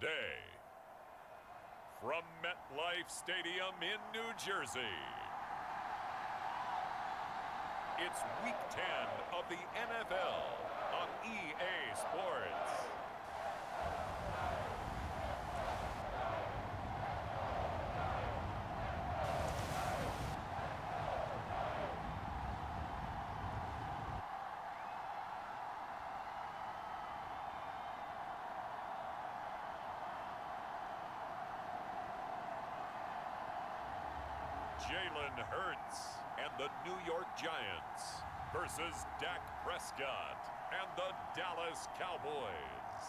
today. From MetLife Stadium in New Jersey, it's Week 10 of the NFL on EA Sports. Jalen Hurts and the New York Giants versus Dak Prescott and the Dallas Cowboys.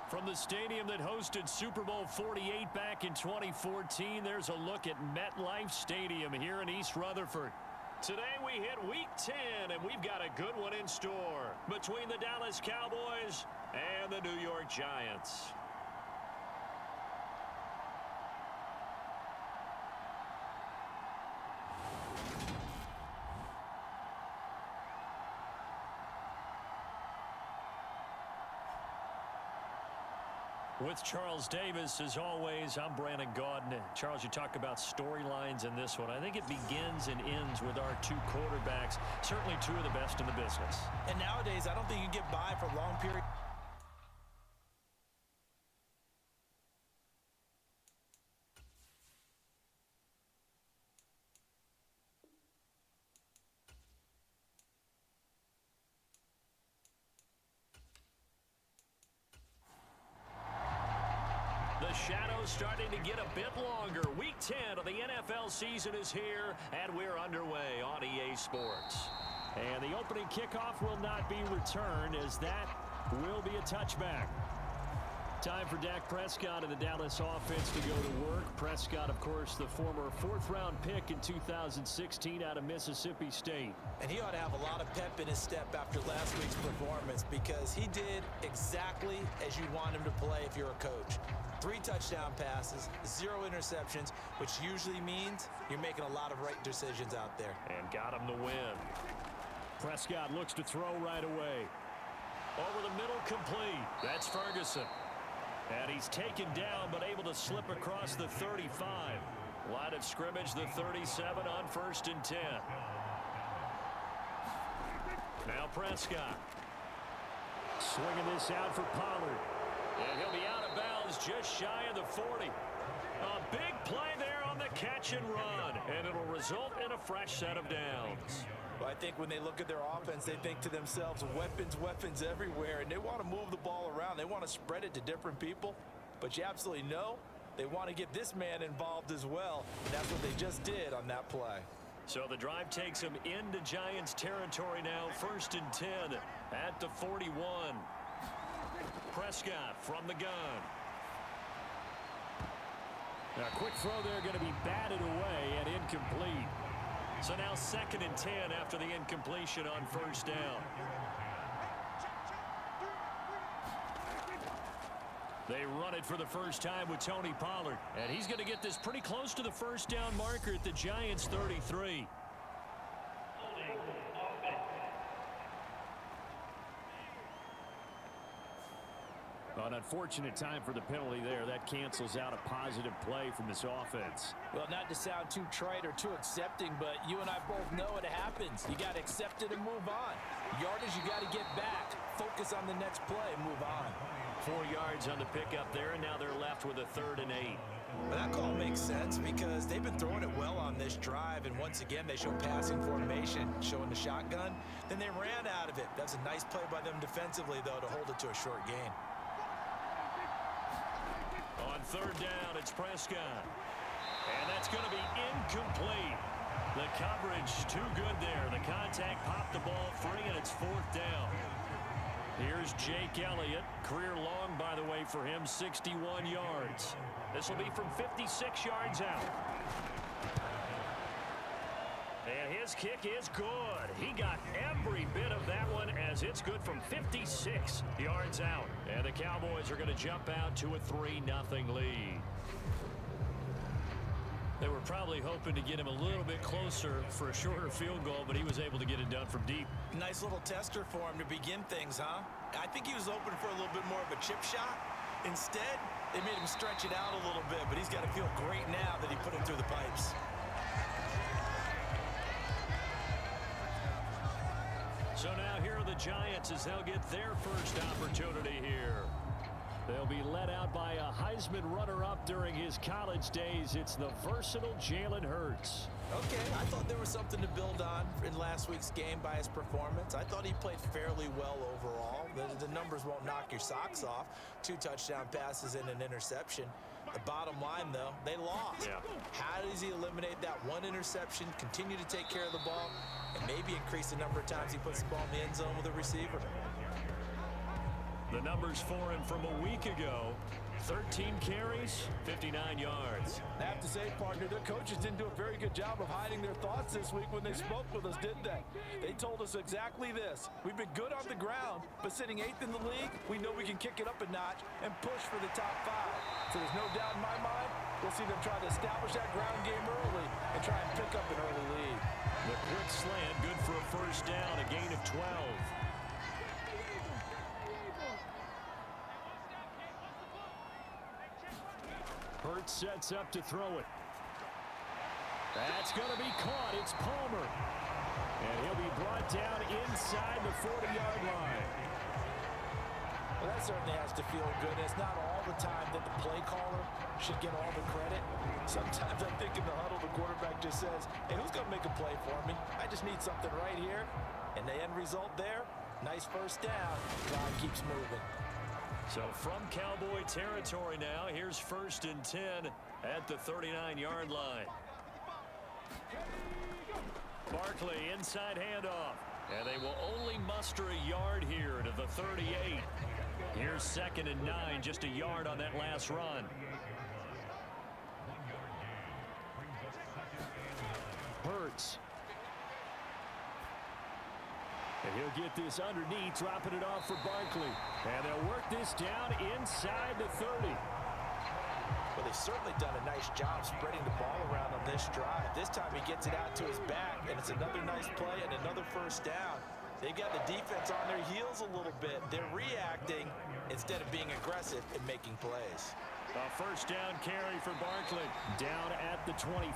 From the stadium that hosted Super Bowl 48 back in 2014, there's a look at MetLife Stadium here in East Rutherford. Today we hit Week 10, and we've got a good one in store between the Dallas Cowboys and the New York Giants. With Charles Davis, as always, I'm Brandon Gaudin. Charles, you talk about storylines in this one. I think it begins and ends with our two quarterbacks, certainly two of the best in the business. And nowadays, I don't think you can get by for a long period. The shadow's starting to get a bit longer. Week 10 of the NFL season is here, and we're underway on EA Sports. And the opening kickoff will not be returned, as that will be a touchback. Time for Dak Prescott and the Dallas offense to go to work. Prescott, of course, the former fourth-round pick in 2016 out of Mississippi State. And he ought to have a lot of pep in his step after last week's performance, because he did exactly as you want him to play if you're a coach. 3 touchdown passes, 0 interceptions, which usually means you're making a lot of right decisions out there. And got him the win. Prescott looks to throw right away. Over the middle, complete. That's Ferguson. And he's taken down, but able to slip across the 35. Line of scrimmage, the 37 on 1st and 10. Now Prescott. Swinging this out for Pollard. And he'll be out of bounds just shy of the 40. A big play there on the catch and run. And it'll result in a fresh set of downs. Well, I think when they look at their offense, they think to themselves, weapons everywhere, and they want to move the ball around. They want to spread it to different people, but you absolutely know they want to get this man involved as well, and that's what they just did on that play. So the drive takes them into Giants territory now, 1st and 10 at the 41. Prescott from the gun. Now, a quick throw there going to be batted away and incomplete. So now 2nd and 10 after the incompletion on 1st down. They run it for the first time with Tony Pollard. And he's going to get this pretty close to the 1st down marker at the Giants' 33. An unfortunate time for the penalty there. That cancels out a positive play from this offense. Well, not to sound too trite or too accepting, but you and I both know it happens. You got to accept it and move on. Yardage, you got to get back. Focus on the next play and move on. 4 yards on the pickup there, and now they're left with a 3rd and 8. Well, that call makes sense because they've been throwing it well on this drive, and once again, they show passing formation, showing the shotgun. Then they ran out of it. That's a nice play by them defensively, though, to hold it to a short gain. On 3rd down, it's Prescott. And that's going to be incomplete. The coverage too good there. The contact popped the ball free, and it's 4th down. Here's Jake Elliott. Career long, by the way, for him, 61 yards. This will be from 56 yards out. And his kick is good. He got every bit of that one, as it's good from 56 yards out. And the Cowboys are going to jump out to a 3-0 lead. They were probably hoping to get him a little bit closer for a shorter field goal, but he was able to get it done from deep. Nice little tester for him to begin things, huh? I think he was open for a little bit more of a chip shot. Instead, they made him stretch it out a little bit, but he's got to feel great now that he put it through the pipes. So now here are the Giants as they'll get their first opportunity here. They'll be led out by a Heisman runner-up during his college days. It's the versatile Jalen Hurts. Okay, I thought there was something to build on in last week's game by his performance. I thought he played fairly well overall. The numbers won't knock your socks off. 2 touchdown passes and an interception. The bottom line, though, they lost. Yeah. How does he eliminate that one interception, continue to take care of the ball, and maybe increase the number of times he puts the ball in the end zone with a receiver? The numbers for him from a week ago: 13 carries, 59 yards. I have to say, partner, their coaches didn't do a very good job of hiding their thoughts this week when they spoke with us, did they? They told us exactly this. We've been good on the ground, but sitting 8th in the league, we know we can kick it up a notch and push for the top 5. So there's no doubt in my mind, we'll see them try to establish that ground game early and try and pick up an early lead. The quick slant, good for a first down, a gain of 12. Hurts sets up to throw it. That's going to be caught. It's Palmer. And he'll be brought down inside the 40-yard line. Well, that certainly has to feel good. It's not all the time that the play caller should get all the credit. Sometimes I think in the huddle, the quarterback just says, hey, who's going to make a play for me? I just need something right here. And the end result there, nice first down. Clock keeps moving. So from Cowboy territory now, here's 1st and 10 at the 39-yard line. Barkley inside handoff. And they will only muster a yard here to the 38. Here's 2nd and 9, just a yard on that last run. Hurts. And he'll get this underneath, dropping it off for Barkley. And they'll work this down inside the 30. Well, they've certainly done a nice job spreading the ball around on this drive. This time he gets it out to his back, and it's another nice play and another first down. They've got the defense on their heels a little bit. They're reacting instead of being aggressive and making plays. A first down carry for Barkley. Down at the 25.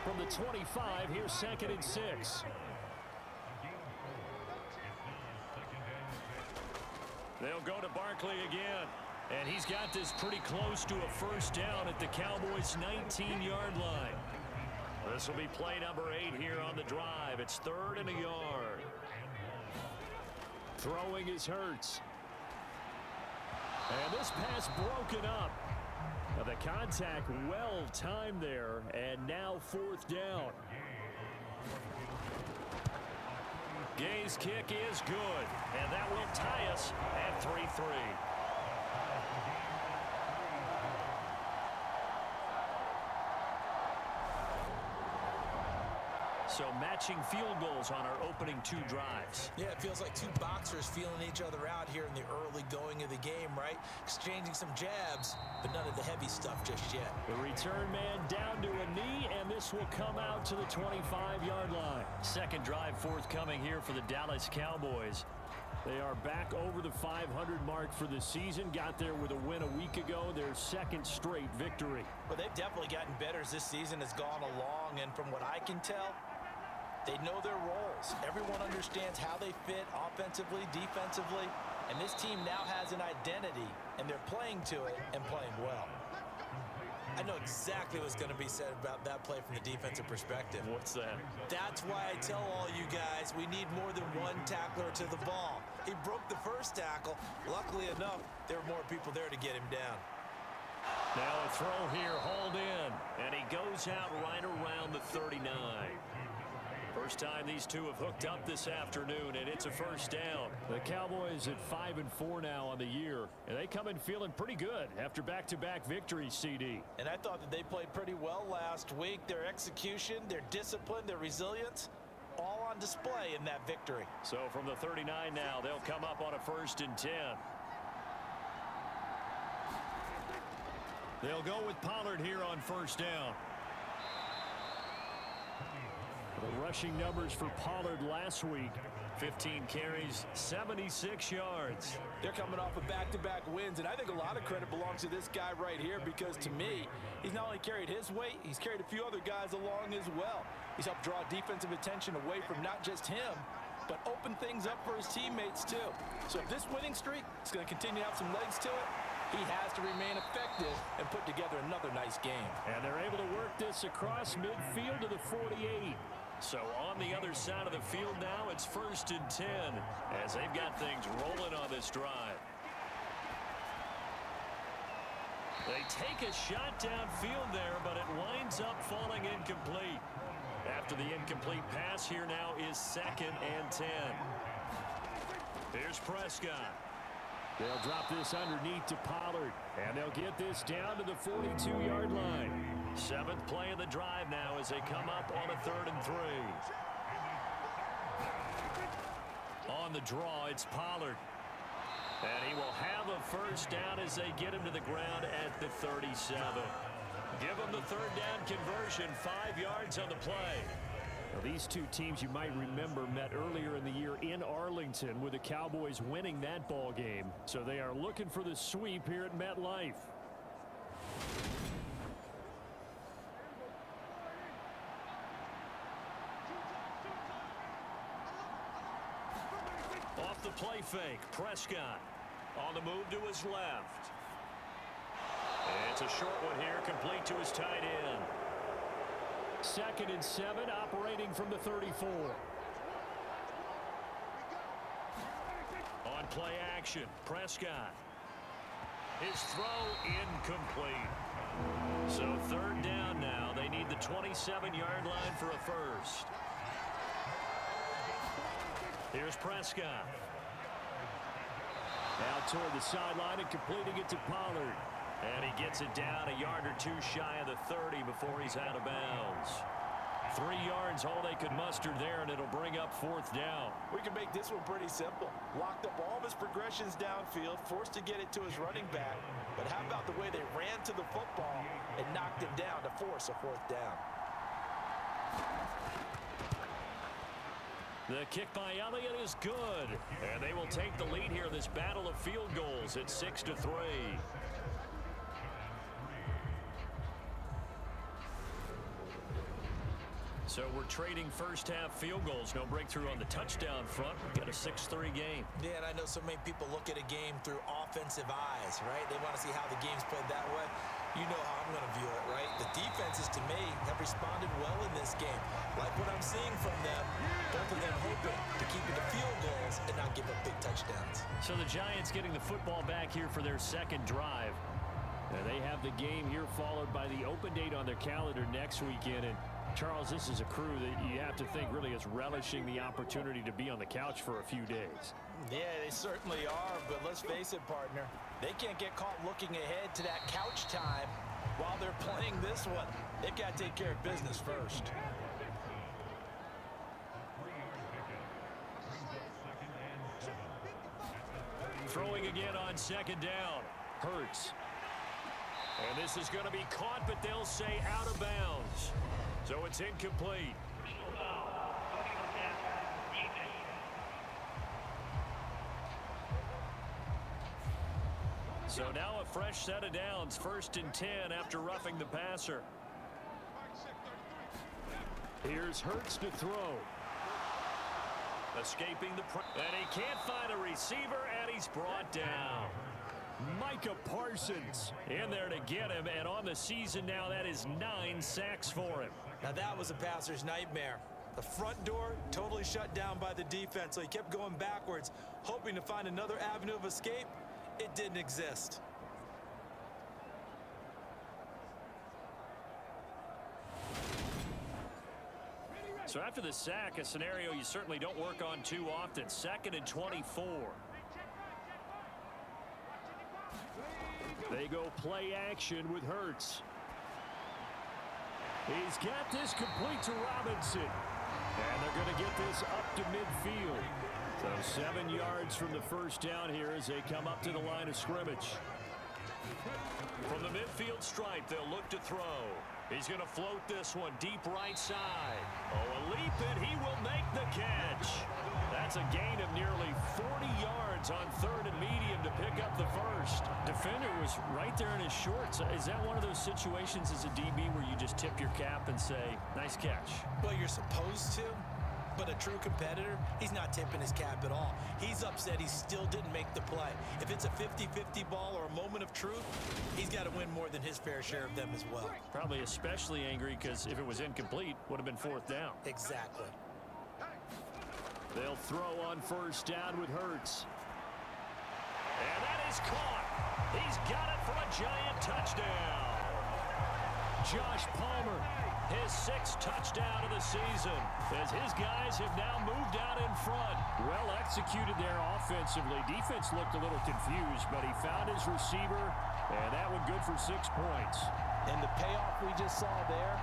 From the 25, here's 2nd and 6. They'll go to Barkley again. And he's got this pretty close to a first down at the Cowboys' 19-yard line. This will be play number 8 here on the drive. It's 3rd and a yard. Throwing is Hurts. And this pass broken up. Now the contact well timed there, and now 4th down. Gay's kick is good, and that will tie us at 3-3. So matching field goals on our opening 2 drives. Yeah, it feels like 2 boxers feeling each other out here in the early going of the game, right? Exchanging some jabs, but none of the heavy stuff just yet. The return man down to a knee, and this will come out to the 25-yard line. Second drive forthcoming here for the Dallas Cowboys. They are back over the 500 mark for the season. Got there with a win a week ago, their 2nd straight victory. Well, they've definitely gotten better as this season has gone along, and from what I can tell, they know their roles. Everyone understands how they fit offensively, defensively, and this team now has an identity, and they're playing to it and playing well. I know exactly what's going to be said about that play from the defensive perspective. What's that? That's why I tell all you guys we need more than one tackler to the ball. He broke the first tackle. Luckily enough, there were more people there to get him down. Now a throw here, hauled in, and he goes out right around the 39. First time these two have hooked up this afternoon, and it's a first down. The Cowboys at 5-4 now on the year, and they come in feeling pretty good after back-to-back victories, CD. And I thought that they played pretty well last week. Their execution, their discipline, their resilience, all on display in that victory. So from the 39 now, they'll come up on a 1st and 10. They'll go with Pollard here on first down. The rushing numbers for Pollard last week: 15 carries, 76 yards. They're coming off of back-to-back wins, and I think a lot of credit belongs to this guy right here because, to me, he's not only carried his weight, he's carried a few other guys along as well. He's helped draw defensive attention away from not just him, but open things up for his teammates, too. So if this winning streak is going to continue to have some legs to it, he has to remain effective and put together another nice game. And they're able to work this across midfield to the 48. So on the other side of the field now, it's 1st and 10 as they've got things rolling on this drive. They take a shot downfield there, but it winds up falling incomplete. After the incomplete pass, here now is 2nd and 10. Here's Prescott. They'll drop this underneath to Pollard, and they'll get this down to the 42-yard line. 7th play of the drive now as they come up on a 3rd and 3. On the draw, it's Pollard. And he will have a first down as they get him to the ground at the 37. Give him the 3rd down conversion, 5 yards on the play. Now, these two teams, you might remember, met earlier in the year in Arlington with the Cowboys winning that ball game. So they are looking for the sweep here at MetLife. Off the play fake, Prescott on the move to his left. It's a short one here, complete to his tight end. 2nd and 7, operating from the 34. On play action, Prescott. His throw incomplete. So 3rd down now. They need the 27-yard line for a first. Here's Prescott. Now toward the sideline and completing it to Pollard. And he gets it down a yard or two shy of the 30 before he's out of bounds. 3 yards, all they could muster there, and it'll bring up 4th down. We can make this one pretty simple. Locked up all of his progressions downfield, forced to get it to his running back. But how about the way they ran to the football and knocked him down to force a 4th down? The kick by Elliott is good. And they will take the lead here in this battle of field goals at 6-3. So we're trading first half field goals. No breakthrough on the touchdown front. We've got a 6-3 game. Yeah, and I know so many people look at a game through offensive eyes, right? They want to see how the game's played that way. You know how I'm going to view it, right? The defenses, to me, have responded well in this game. Like what I'm seeing from them, both of them hoping to keep it to field goals and not give up big touchdowns. So the Giants getting the football back here for their 2nd drive. And they have the game here followed by the open date on their calendar next weekend. And Charles, this is a crew that you have to think really is relishing the opportunity to be on the couch for a few days. Yeah, they certainly are, but let's face it, partner. They can't get caught looking ahead to that couch time while they're playing this one. They've got to take care of business first. Throwing again on 2nd down. Hurts. And this is going to be caught, but they'll say out of bounds. So it's incomplete. So now a fresh set of downs, 1st and 10 after roughing the passer. Here's Hurts to throw. Escaping the and he can't find a receiver, and he's brought down. Micah Parsons in there to get him, and on the season now, that is 9 sacks for him. Now that was a passer's nightmare. The front door totally shut down by the defense, so he kept going backwards, hoping to find another avenue of escape. It didn't exist. So after the sack, a scenario you certainly don't work on too often. 2nd and 24. They go play action with Hurts. He's got this complete to Robinson. And they're going to get this up to midfield. So 7 yards from the first down here as they come up to the line of scrimmage. From the midfield stripe, they'll look to throw. He's going to float this one deep right side. Oh, a leap, and he will make the catch. That's a gain of nearly 40 yards on third and medium to pick up the first. Defender was right there in his shorts. Is that one of those situations as a DB where you just tip your cap and say, nice catch? Well, you're supposed to. But a true competitor, he's not tipping his cap at all. He's upset he still didn't make the play. If it's a 50-50 ball or a moment of truth, he's got to win more than his fair share of them as well. Probably especially angry because if it was incomplete, would have been fourth down. Exactly. They'll throw on first down with Hurts. And that is caught. He's got it for a giant touchdown. Josh Palmer, his 6th touchdown of the season, as his guys have now moved out in front. Well executed there offensively. Defense looked a little confused, but he found his receiver, and that one good for 6 points. And the payoff we just saw there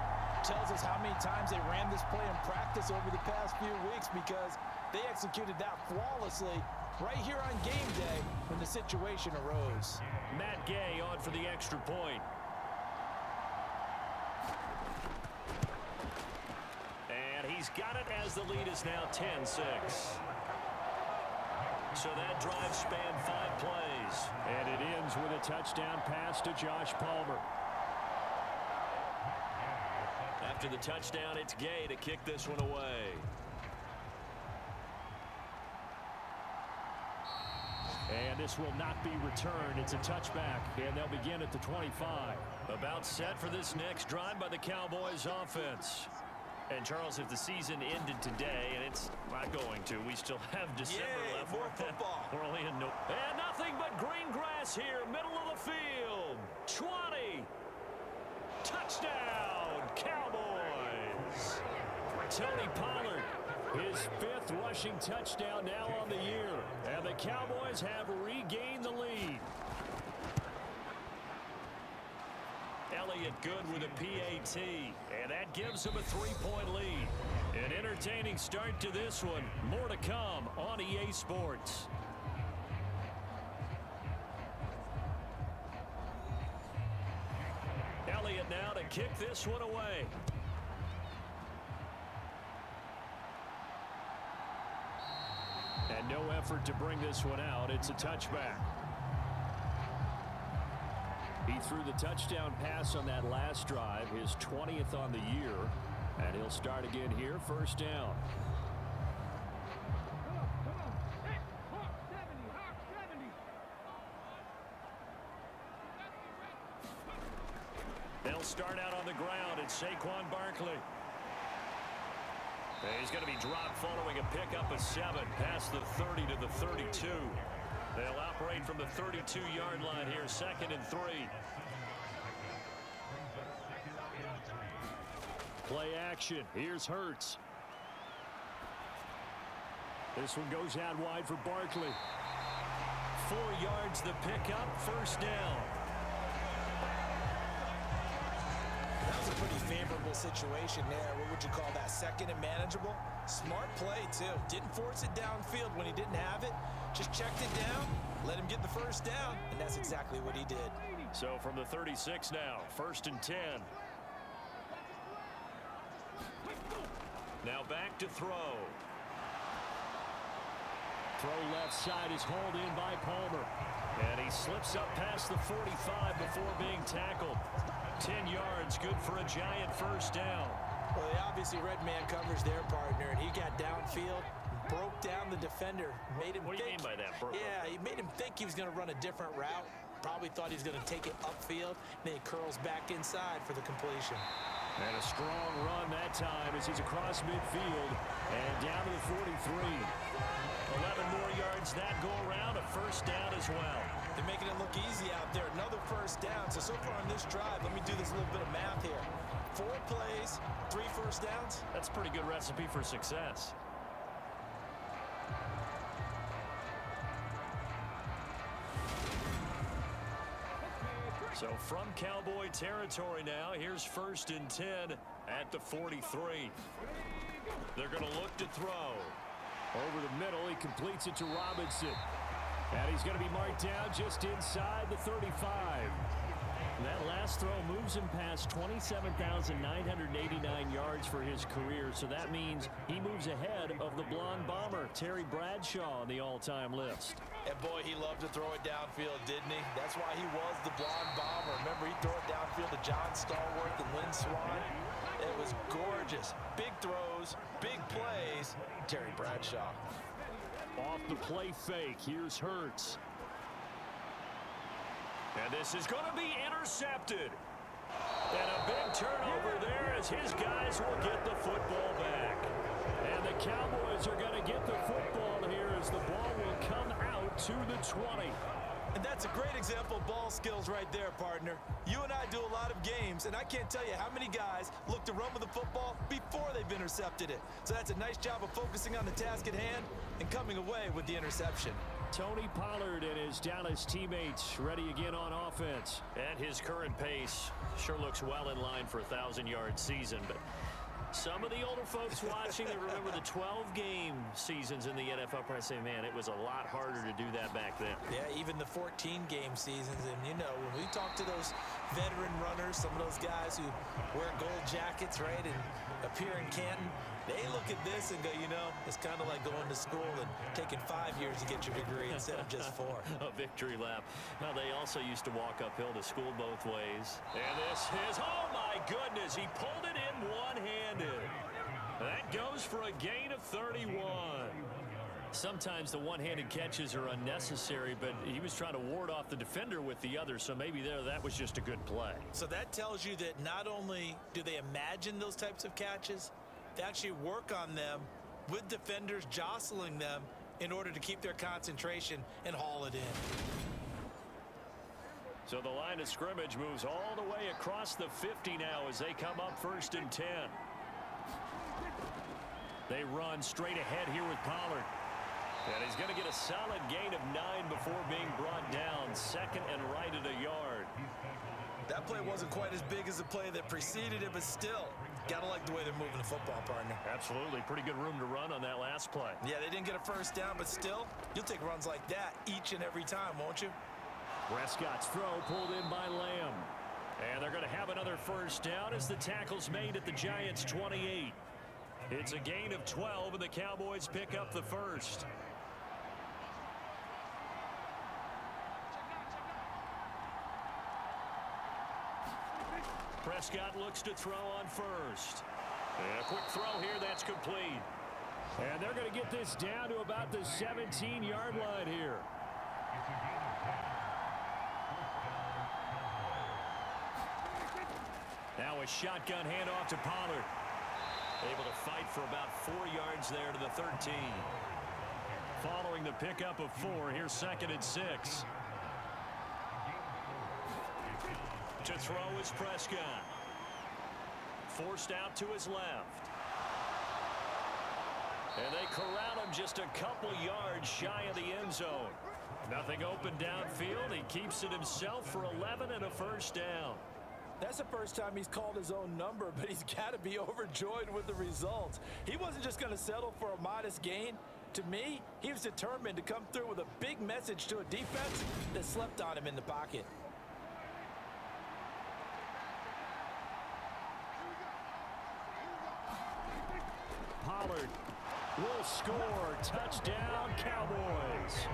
tells us how many times they ran this play in practice over the past few weeks, because they executed that flawlessly right here on game day when the situation arose. Matt Gay on for the extra point. And he's got it as the lead is now 10-6. So that drive spanned 5 plays. And it ends with a touchdown pass to Josh Palmer. After the touchdown, it's Gay to kick this one away. And this will not be returned. It's a touchback, and they'll begin at the 25. About set for this next drive by the Cowboys offense. And, Charles, if the season ended today, and it's not going to, we still have December left. More football. We're only in no. And nothing but green grass here, middle of the field. 20. Touchdown, Cowboys. Tony Pollard, his 5th rushing touchdown now on the year. And the Cowboys have regained the lead. Elliott good with a PAT, and that gives him a 3-point lead. An entertaining start to this one. More to come on EA Sports. Elliott now to kick this one away. And no effort to bring this one out. It's a touchback. He threw the touchdown pass on that last drive, his 20th on the year. And he'll start again here, first down. They'll start out on the ground. It's Saquon Barkley. He's going to be dropped following a pickup of 7 past the 30 to the 32. They'll operate from the 32-yard line here, 2nd and 3. Play action. Here's Hurts. This one goes out wide for Barkley. 4 yards the pickup, first down. That was a pretty favorable situation there. What would you call that? 2nd and manageable? Smart play, too. Didn't force it downfield when he didn't have it. Just checked it down, let him get the first down, and that's exactly what he did. So from the 36 now, 1st and 10. Now back to throw. Throw left side is hauled in by Palmer. And he slips up past the 45 before being tackled. 10 yards, good for a giant first down. Well, they obviously red man covers their partner, and he got downfield, broke down the defender, made him What do you think, mean by that, bro? Yeah, he made him think he was going to run a different route. Probably thought he was going to take it upfield, then he curls back inside for the completion. And a strong run that time as he's across midfield and down to the 43. 11 more yards that go around, a first down as well. They're making it look easy out there. Another first down. So far on this drive, let me do this little bit of math here. 4 plays, 3 first downs. That's a pretty good recipe for success. So from Cowboy territory now, here's 1st and 10 at the 43. They're going to look to throw. Over the middle, he completes it to Robinson. And he's going to be marked down just inside the 35. And that last last throw moves him past 27,989 yards for his career, so that means he moves ahead of the blonde bomber, Terry Bradshaw, on the all-time list. And boy, he loved to throw it downfield, didn't he? That's why he was the blonde bomber. Remember, he'd throw it downfield to John Stallworth and Lynn Swann. It was gorgeous. Big throws, big plays. Terry Bradshaw. Off the play fake, here's Hurts. And this is going to be intercepted. And a big turnover there as his guys will get the football back. And the Cowboys are going to get the football here as the ball will come out to the 20. And that's a great example of ball skills right there, partner. You and I do a lot of games, and I can't tell you how many guys look to run with the football before they've intercepted it. So that's a nice job of focusing on the task at hand and coming away with the interception. Tony Pollard and his Dallas teammates ready again on offense. At his current pace, sure looks well in line for a 1,000-yard season, but some of the older folks watching that remember the 12-game seasons in the NFL probably say, man, it was a lot harder to do that back then. Yeah, even the 14-game seasons. And, you know, when we talk to those veteran runners, some of those guys who wear gold jackets, right, and appear in Canton, they look at this and go, you know, it's kind of like going to school and taking 5 years to get your degree instead of just 4. A victory lap. Now, they also used to walk uphill to school both ways. And this is, oh my goodness, he pulled it in one-handed. That goes for a gain of 31. Sometimes the one-handed catches are unnecessary, but he was trying to ward off the defender with the other, so maybe that was just a good play. So that tells you that not only do they imagine those types of catches, they actually work on them with defenders jostling them in order to keep their concentration and haul it in. So the line of scrimmage moves all the way across the 50 now as they come up 1st and 10. They run straight ahead here with Pollard. And he's going to get a solid gain of 9 before being brought down. 2nd and right at a yard. That play wasn't quite as big as the play that preceded it, but still, gotta like the way they're moving the football, partner. Absolutely. Pretty good room to run on that last play. Yeah, they didn't get a first down, but still, you'll take runs like that each and every time, won't you? Prescott's throw pulled in by Lamb. And they're going to have another first down as the tackle's made at the Giants' 28. It's a gain of 12, and the Cowboys pick up the first. Prescott looks to throw on first. And a quick throw here, that's complete. And they're going to get this down to about the 17-yard line here. Now a shotgun handoff to Pollard. Able to fight for about 4 yards there to the 13. Following the pickup of 4, here's 2nd and 6. To throw is Prescott. Forced out to his left. And they corral him just a couple yards shy of the end zone. Nothing open downfield. He keeps it himself for 11 and a first down. That's the first time he's called his own number, but he's got to be overjoyed with the results. He wasn't just going to settle for a modest gain. To me, he was determined to come through with a big message to a defense that slept on him in the pocket. Pollard will score. Touchdown, Cowboys.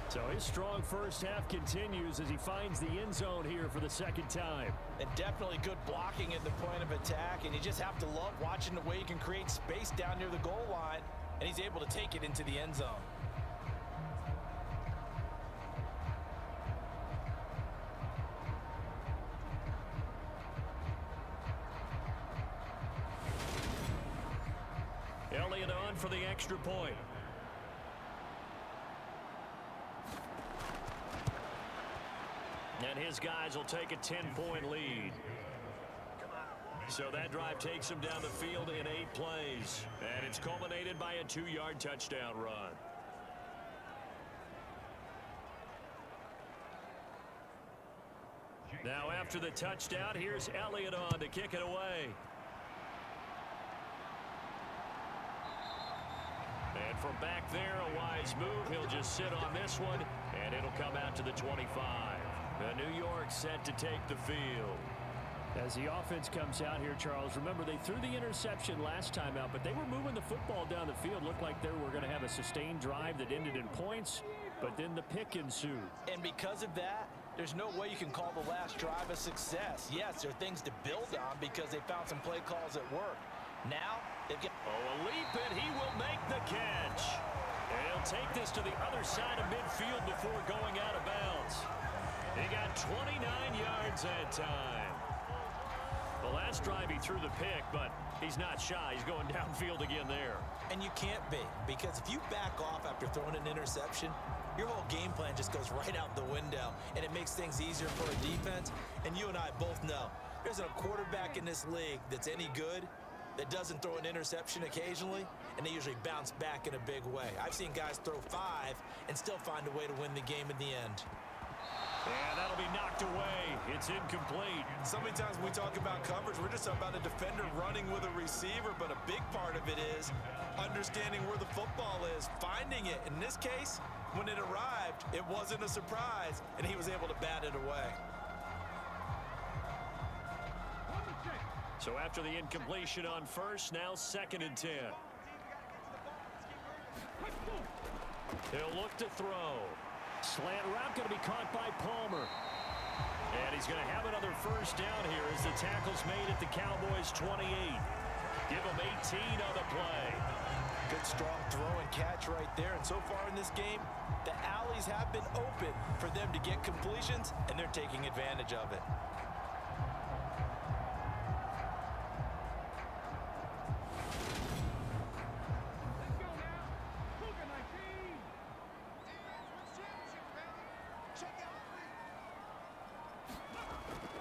So his strong first half continues as he finds the end zone here for the 2nd time. And definitely good blocking at the point of attack, and you just have to love watching the way he can create space down near the goal line, and he's able to take it into the end zone. Elliott on for the extra point. And his guys will take a 10-point lead. So that drive takes him down the field in 8 plays. And it's culminated by a 2-yard touchdown run. Now after the touchdown, here's Elliott on to kick it away. And from back there, a wise move. He'll just sit on this one, and it'll come out to to the 25. New York set to take the field. As the offense comes out here, Charles, remember they threw the interception last time out, but they were moving the football down the field. Looked like they were going to have a sustained drive that ended in points, but then the pick ensued. And because of that, there's no way you can call the last drive a success. Yes, there are things to build on because they found some play calls that work. Now, they've got... Oh, a leap, and he will make the catch. And he'll take this to the other side of midfield before going out of bounds. He got 29 yards that time. The last drive he threw the pick, but he's not shy. He's going downfield again there. And you can't be, because if you back off after throwing an interception, your whole game plan just goes right out the window, and it makes things easier for a defense. And you and I both know there's a quarterback in this league that's any good that doesn't throw an interception occasionally, and they usually bounce back in a big way. I've seen guys throw 5 and still find a way to win the game in the end. And that'll be knocked away. It's incomplete. So many times when we talk about coverage, we're just about a defender running with a receiver, but a big part of it is understanding where the football is, finding it. In this case, when it arrived, it wasn't a surprise, and he was able to bat it away. So after the incompletion on first, now 2nd and 10. He'll look to throw. Slant route going to be caught by Palmer. And he's going to have another first down here as the tackle's made at the Cowboys' 28. Give him 18 on the play. Good strong throw and catch right there. And so far in this game, the alleys have been open for them to get completions, and they're taking advantage of it.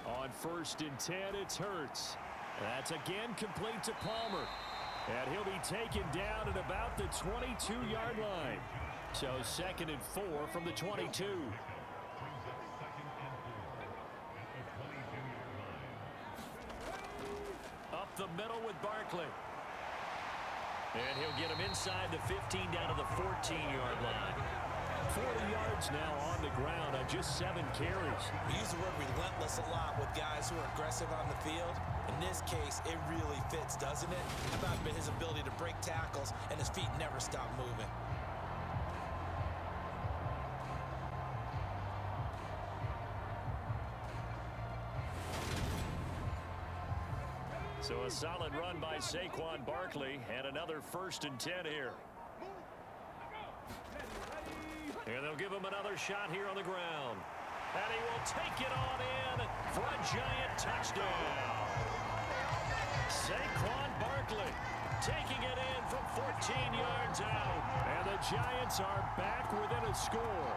On 1st and 10, it's Hurts. That's again complete to Palmer. And he'll be taken down at about the 22-yard line. So 2nd and 4 from the 22. Up the middle with Barkley. And he'll get him inside the 15 down to the 14-yard line. 40 yards now on the ground on just 7 carries. We use the word relentless a lot with guys who are aggressive on the field. In this case, it really fits, doesn't it? How about his ability to break tackles and his feet never stop moving? So a solid run by Saquon Barkley and another 1st and 10 here. And they'll give him another shot here on the ground. And he will take it on in for a giant touchdown. Saquon Barkley taking it in from 14 yards out. And the Giants are back within a score.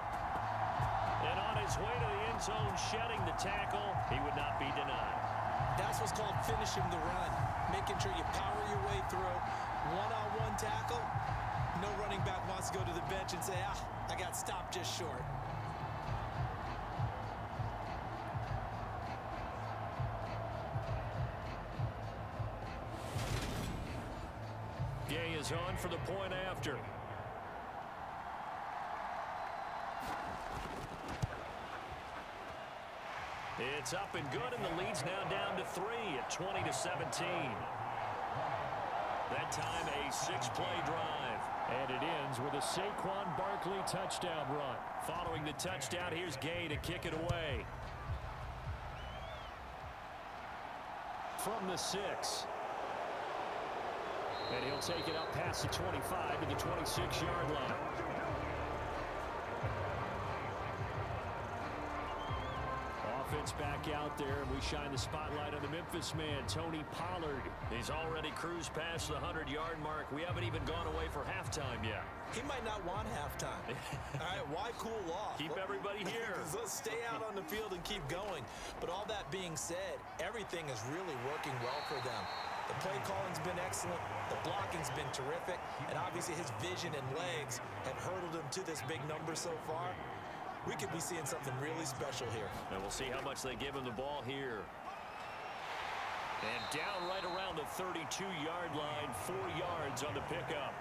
And on his way to the end zone, shedding the tackle, he would not be denied. That's what's called finishing the run. Making sure you power your way through. One-on-one tackle. No running back wants to go to the bench and say, I got stopped just short. Gay is on for the point after. It's up and good, and the lead's now down to 3 at 20-17. That time a 6-play drive. And it ends with a Saquon Barkley touchdown run. Following the touchdown, here's Gay to kick it away. From the 6. And he'll take it up past the 25 to the 26-yard line. Offense back out there, and we shine the spotlight on the Memphis man, Tony Pollard. He's already cruised past the 100-yard mark. We haven't even gone away for halftime yet. He might not want halftime. All right, why cool off? Keep everybody here. Let's stay out on the field and keep going. But all that being said, everything is really working well for them. The play calling's been excellent. The blocking's been terrific. And obviously his vision and legs have hurdled him to this big number so far. We could be seeing something really special here. And we'll see how much they give him the ball here. And down right around the 32-yard line, 4 yards on the pickup.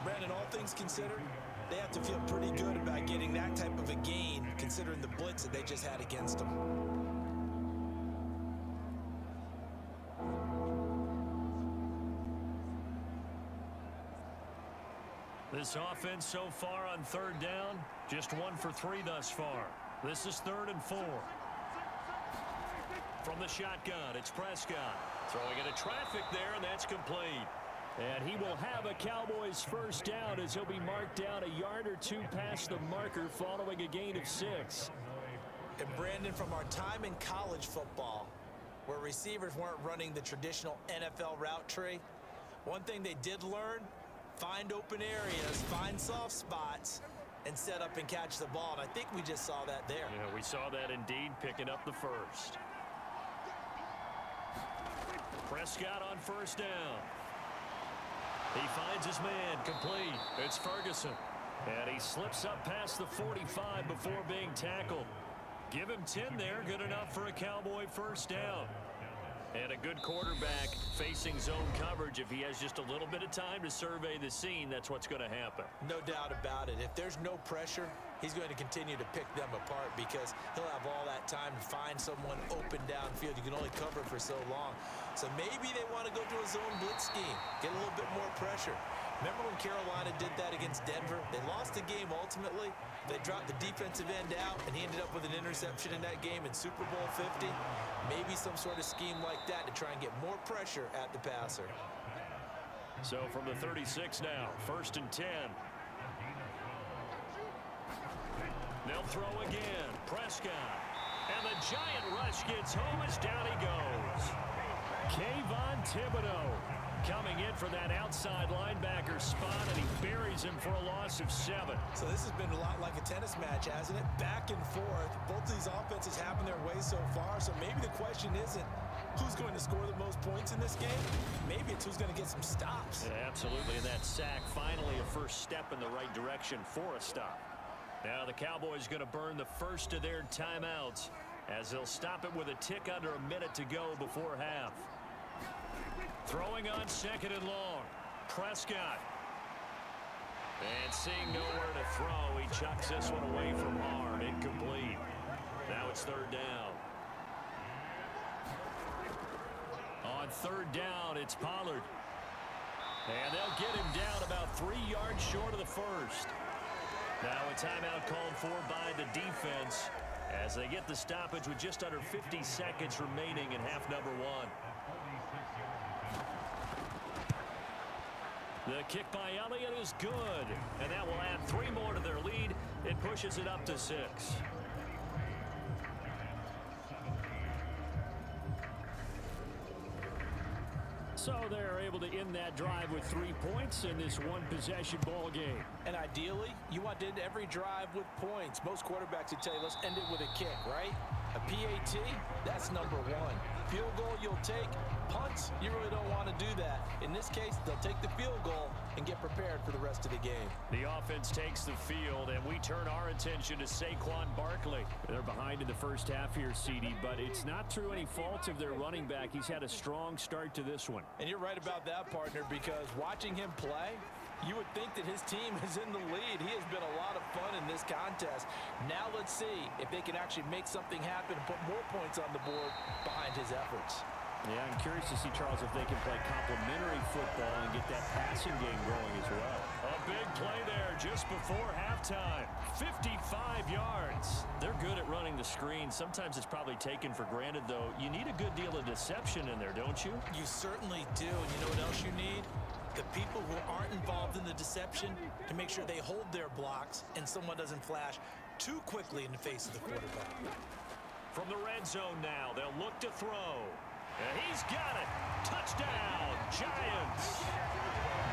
Brandon, all things considered, they have to feel pretty good about getting that type of a gain, considering the blitz that they just had against them. This offense so far on third down, just 1 for 3 thus far. This is 3rd and 4. From the shotgun, it's Prescott. Throwing into traffic there, and that's complete. And he will have a Cowboys first down as he'll be marked down a yard or 2 past the marker following a gain of 6. And Brandon, from our time in college football, where receivers weren't running the traditional NFL route tree, one thing they did learn, find open areas, find soft spots, and set up and catch the ball. And I think we just saw that there. Yeah, we saw that indeed, picking up the first. Prescott on first down. He finds his man, complete. It's Ferguson. And he slips up past the 45 before being tackled. Give him 10 there, good enough for a Cowboy first down. And a good quarterback facing zone coverage. If he has just a little bit of time to survey the scene, that's what's going to happen. No doubt about it. If there's no pressure, he's going to continue to pick them apart because he'll have all that time to find someone open downfield. You can only cover for so long. So maybe they want to go to a zone blitz scheme, get a little bit more pressure. Remember when Carolina did that against Denver? They lost the game ultimately. They dropped the defensive end out, and he ended up with an interception in that game in Super Bowl 50. Maybe some sort of scheme like that to try and get more pressure at the passer. So from the 36 now, 1st and 10. They'll throw again. Prescott. And the giant rush gets home as down he goes. Kayvon Thibodeau coming in for that outside linebacker spot, and he buries him for a loss of 7. So this has been a lot like a tennis match, hasn't it? Back and forth. Both of these offenses having their way so far. So maybe the question isn't who's going to score the most points in this game. Maybe it's who's going to get some stops. Yeah, absolutely. And that sack, finally a first step in the right direction for a stop. Now the Cowboys going to burn the first of their timeouts as they'll stop it with a tick under a minute to go before half. Throwing on 2nd and long. Prescott. And seeing nowhere to throw, he chucks this one away from arm. Incomplete. Now it's 3rd down. On 3rd down, it's Pollard. And they'll get him down about 3 yards short of the first. Now a timeout called for by the defense as they get the stoppage with just under 50 seconds remaining in half number 1. The kick by Elliott is good, and that will add 3 more to their lead. It pushes it up to 6. So they're able to end that drive with 3 points in this one-possession ball game. And ideally, you want to end every drive with points. Most quarterbacks would tell you, let's end it with a kick, right? A PAT, that's number 1. Field goal, you'll take. Punts, you really don't want to do that. In this case, they'll take the field goal and get prepared for the rest of the game. The offense takes the field, and we turn our attention to Saquon Barkley. They're behind in the first half here, CD, but it's not through any fault of their running back. He's had a strong start to this one. And you're right about that, partner, because watching him play, you would think that his team is in the lead. He has been a lot of fun in this contest. Now let's see if they can actually make something happen and put more points on the board behind his efforts. Yeah, I'm curious to see, Charles, if they can play complementary football and get that passing game going as well. A big play there just before halftime. 55 yards. They're good at running the screen. Sometimes it's probably taken for granted, though. You need a good deal of deception in there, don't you? You certainly do. And you know what else you need? The people who aren't involved in the deception to make sure they hold their blocks and someone doesn't flash too quickly in the face of the quarterback. From the red zone now, they'll look to throw. And he's got it. Touchdown, Giants.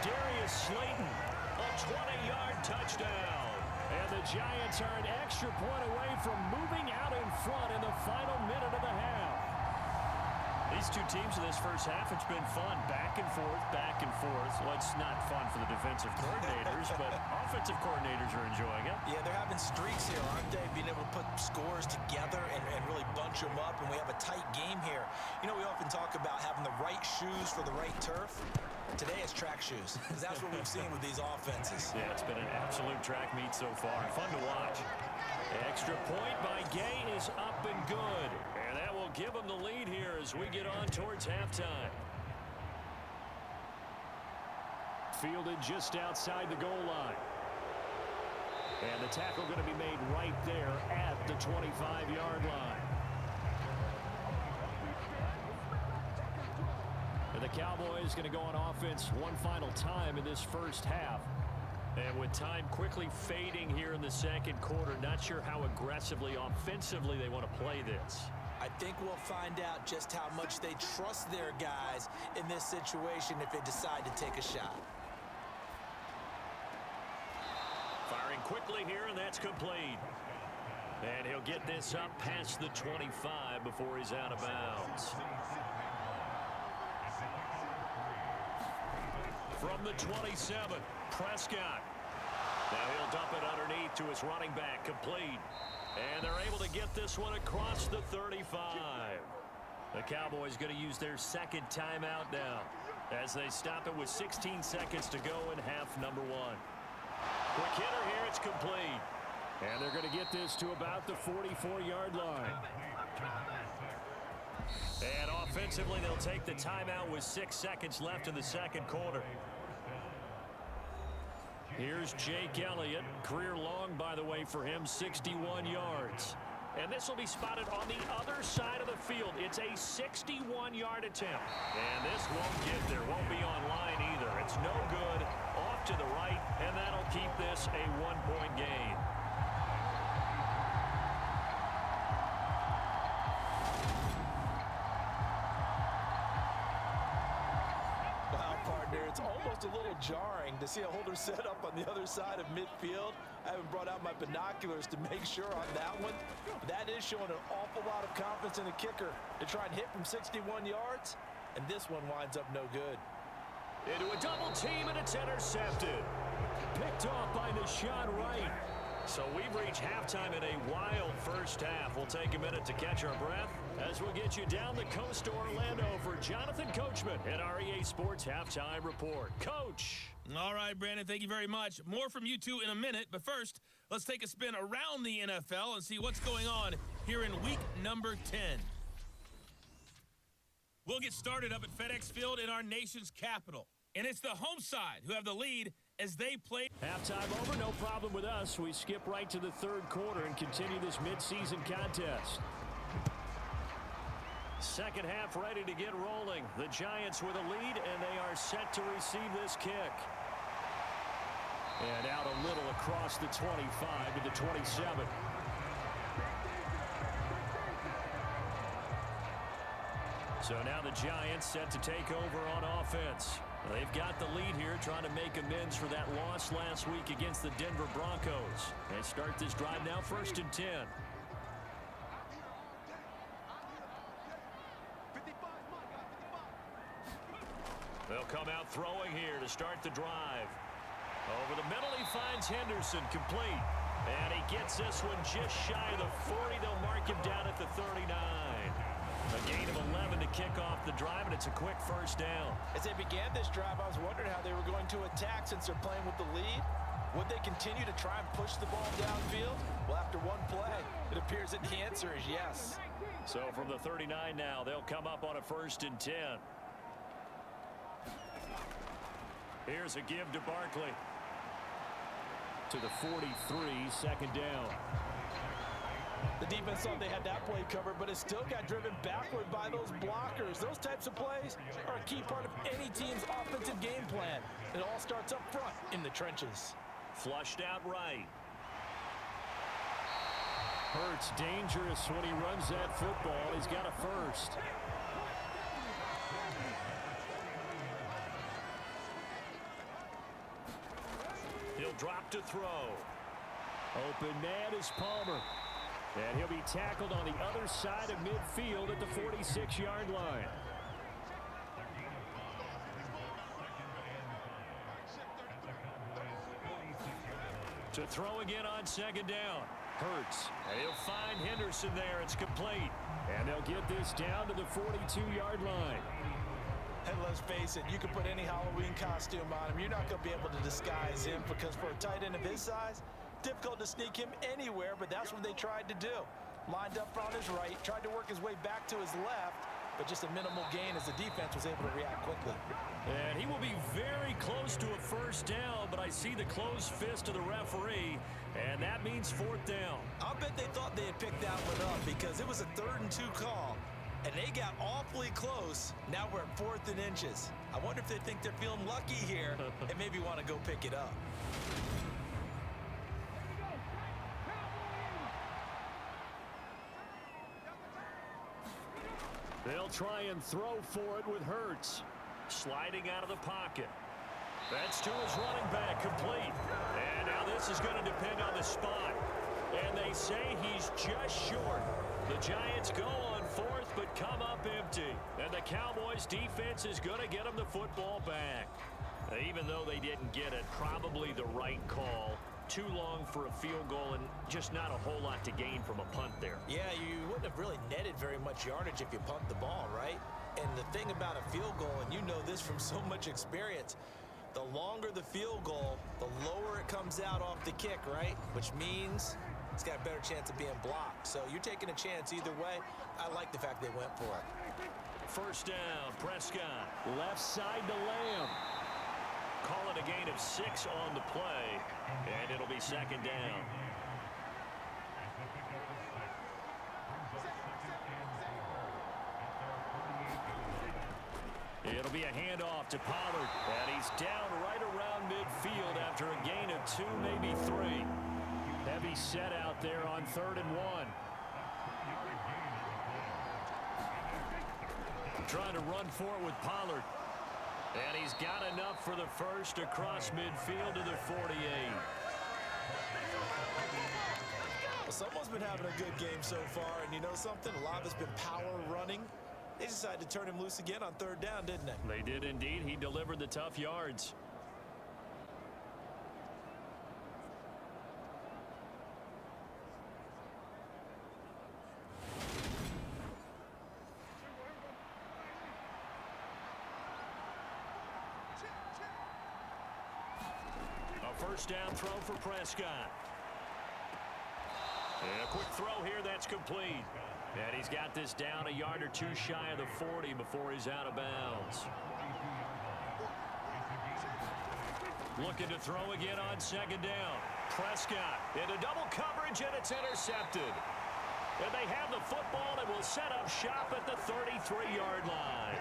Darius Slayton, a 20-yard touchdown. And the Giants are an extra point away from moving out in front in the final minute of the half. These two teams in this first half, it's been fun. Back and forth, back and forth. Well, it's not fun for the defensive coordinators, but offensive coordinators are enjoying it. Yeah, they're having streaks here, aren't they? Being able to put scores together and really bunch them up, and we have a tight game here. You know, we often talk about having the right shoes for the right turf. Today it's track shoes, because that's what we've seen with these offenses. Yeah, it's been an absolute track meet so far. Fun to watch. Extra point by Gay is up and good. And that will give them the lead here as we get on towards halftime. Fielded just outside the goal line. And the tackle going to be made right there at the 25-yard line. And the Cowboys going to go on offense one final time in this first half. And with time quickly fading here in the second quarter, not sure how aggressively, offensively they want to play this. I think we'll find out just how much they trust their guys in this situation if they decide to take a shot. Firing quickly here, and that's complete. And he'll get this up past the 25 before he's out of bounds. From the 27, Prescott. Now he'll dump it underneath to his running back, complete. And they're able to get this one across the 35. The Cowboys going to use their second timeout now as they stop it with 16 seconds to go in half number one. Quick hitter here, it's complete. And they're going to get this to about the 44-yard line. And offensively, they'll take the timeout with 6 seconds left in the second quarter. Here's Jake Elliott. Career long, by the way, for him, 61 yards. And this will be spotted on the other side of the field. It's a 61-yard attempt. And this won't get there. Won't be on line either. It's no good. Off to the right, and that'll keep this a one-point game. It's almost a little jarring to see a holder set up on the other side of midfield. I haven't brought out my binoculars to make sure on that one. But that is showing an awful lot of confidence in the kicker to try and hit from 61 yards. And this one winds up no good. Into a double team, and it's intercepted. Picked off by Deshaun Wright. So we've reached halftime in a wild first half. We'll take a minute to catch our breath as we'll get you down the coast to Orlando for Jonathan Coachman at our EA Sports Halftime Report. Coach. All right, Brandon, thank you very much. More from you two in a minute, but first, let's take a spin around the NFL and see what's going on here in week number 10. We'll get started up at FedEx Field in our nation's capital. And it's the home side who have the lead as they play. Halftime over, no problem with us. We skip right to the third quarter and continue this midseason contest. Second half ready to get rolling. The Giants with a lead, and they are set to receive this kick. And out a little across the 25 to the 27. So now the Giants set to take over on offense. They've got the lead here, trying to make amends for that loss last week against the Denver Broncos. They start this drive now, 1st and 10. They'll come out throwing here to start the drive. Over the middle, he finds Henderson, complete. And he gets this one just shy of the 40. They'll mark him down at the 39. A gain of 11 to kick off the drive, and it's a quick first down. As they began this drive, I was wondering how they were going to attack since they're playing with the lead. Would they continue to try and push the ball downfield? Well, after one play, it appears that the answer is yes. So from the 39 now, they'll come up on a 1st and 10. Here's a give to Barkley. To the 43, 2nd down. The defense thought they had that play covered, but it still got driven backward by those blockers. Those types of plays are a key part of any team's offensive game plan. It all starts up front in the trenches. Flushed out right. Hurts dangerous when he runs that football. He's got a first. He'll drop to throw. Open man is Palmer. And he'll be tackled on the other side of midfield at the 46-yard line. To throw again on 2nd down. Hurts. And he'll find Henderson there. It's complete. And they'll get this down to the 42-yard line. And let's face it, you can put any Halloween costume on him. You're not going to be able to disguise him because for a tight end of his size, difficult to sneak him anywhere, but that's what they tried to do. Lined up on his right, tried to work his way back to his left, but just a minimal gain as the defense was able to react quickly. And he will be very close to a first down, but I see the closed fist of the referee, and that means fourth down. I'll bet they thought they had picked that one up because it was a 3rd and 2 call, and they got awfully close. Now we're at 4th and inches. I wonder if they think they're feeling lucky here and maybe want to go pick it up. They'll try and throw for it with Hurts. Sliding out of the pocket. That's to his running back, complete. And now this is going to depend on the spot. And they say he's just short. The Giants go on 4th, but come up empty. And the Cowboys defense is going to get them the football back. Even though they didn't get it, probably the right call. Too long for a field goal and just not a whole lot to gain from a punt there. Yeah, you wouldn't have really netted very much yardage if you punt the ball, right? And the thing about a field goal, and you know this from so much experience, the longer the field goal, the lower it comes out off the kick, right? Which means it's got a better chance of being blocked. So you're taking a chance either way. I like the fact they went for it. First down, Prescott. Left side to Lamb. Call it a gain of 6 on the play, and it'll be 2nd down. It'll be a handoff to Pollard, and he's down right around midfield after a gain of 2, maybe 3. Heavy set out there on 3rd and 1. Trying to run for it with Pollard. And he's got enough for the first across midfield to the 48. Well, someone's been having a good game so far, and you know something? A lot of it's been power running. They decided to turn him loose again on 3rd down, didn't they? They did indeed. He delivered the tough yards. First down throw for Prescott. And a quick throw here that's complete. And he's got this down a yard or 2 shy of the 40 before he's out of bounds. Looking to throw again on 2nd down. Prescott into double coverage, and it's intercepted. And they have the football and will set up shop at the 33-yard line.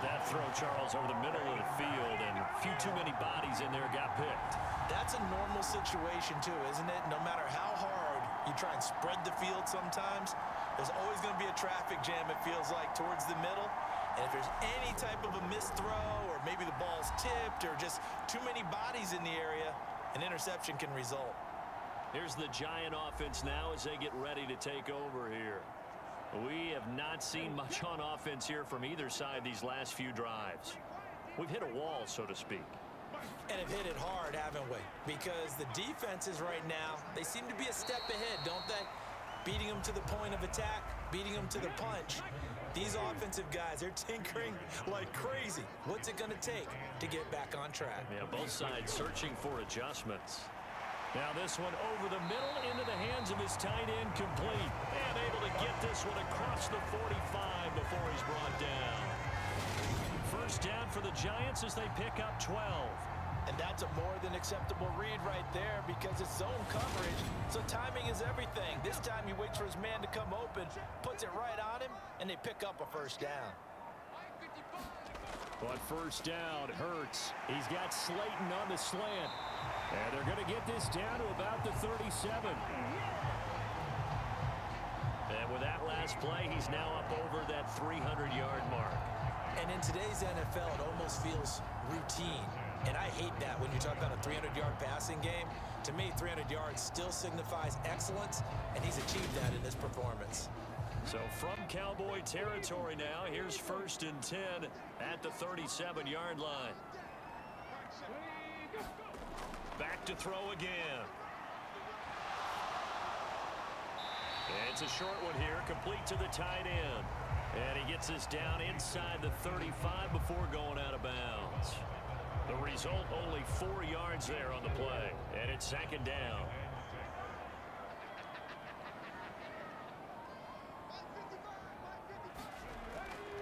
That throw, Charles, over the middle of the field, and a few too many bodies in there got picked. That's a normal situation, too, isn't it? No matter how hard you try and spread the field sometimes, there's always going to be a traffic jam, it feels like, towards the middle. And if there's any type of a missed throw, or maybe the ball's tipped, or just too many bodies in the area, an interception can result. Here's the Giant offense now as they get ready to take over here. We have not seen much on offense here from either side these last few drives. We've hit a wall, so to speak. And have hit it hard, haven't we? Because the defenses right now, they seem to be a step ahead, don't they? Beating them to the point of attack, beating them to the punch. These offensive guys, they're tinkering like crazy. What's it going to take to get back on track? Yeah, both sides searching for adjustments. Now this one over the middle into the hands of his tight end, complete. And able to get this one across the 45 before he's brought down. First down for the Giants as they pick up 12. And that's a more than acceptable read right there because it's zone coverage, so timing is everything. This time he waits for his man to come open, puts it right on him, and they pick up a first down. On first down, Hurts. He's got Slayton on the slant. And they're going to get this down to about the 37. And with that last play, he's now up over that 300-yard mark. And in today's NFL, it almost feels routine. And I hate that when you talk about a 300-yard passing game. To me, 300 yards still signifies excellence, and he's achieved that in this performance. So from Cowboy territory now, here's 1st and 10 at the 37-yard line. Back to throw again. It's a short one here, complete to the tight end. And he gets this down inside the 35 before going out of bounds. The result, only 4 yards there on the play. And it's second down.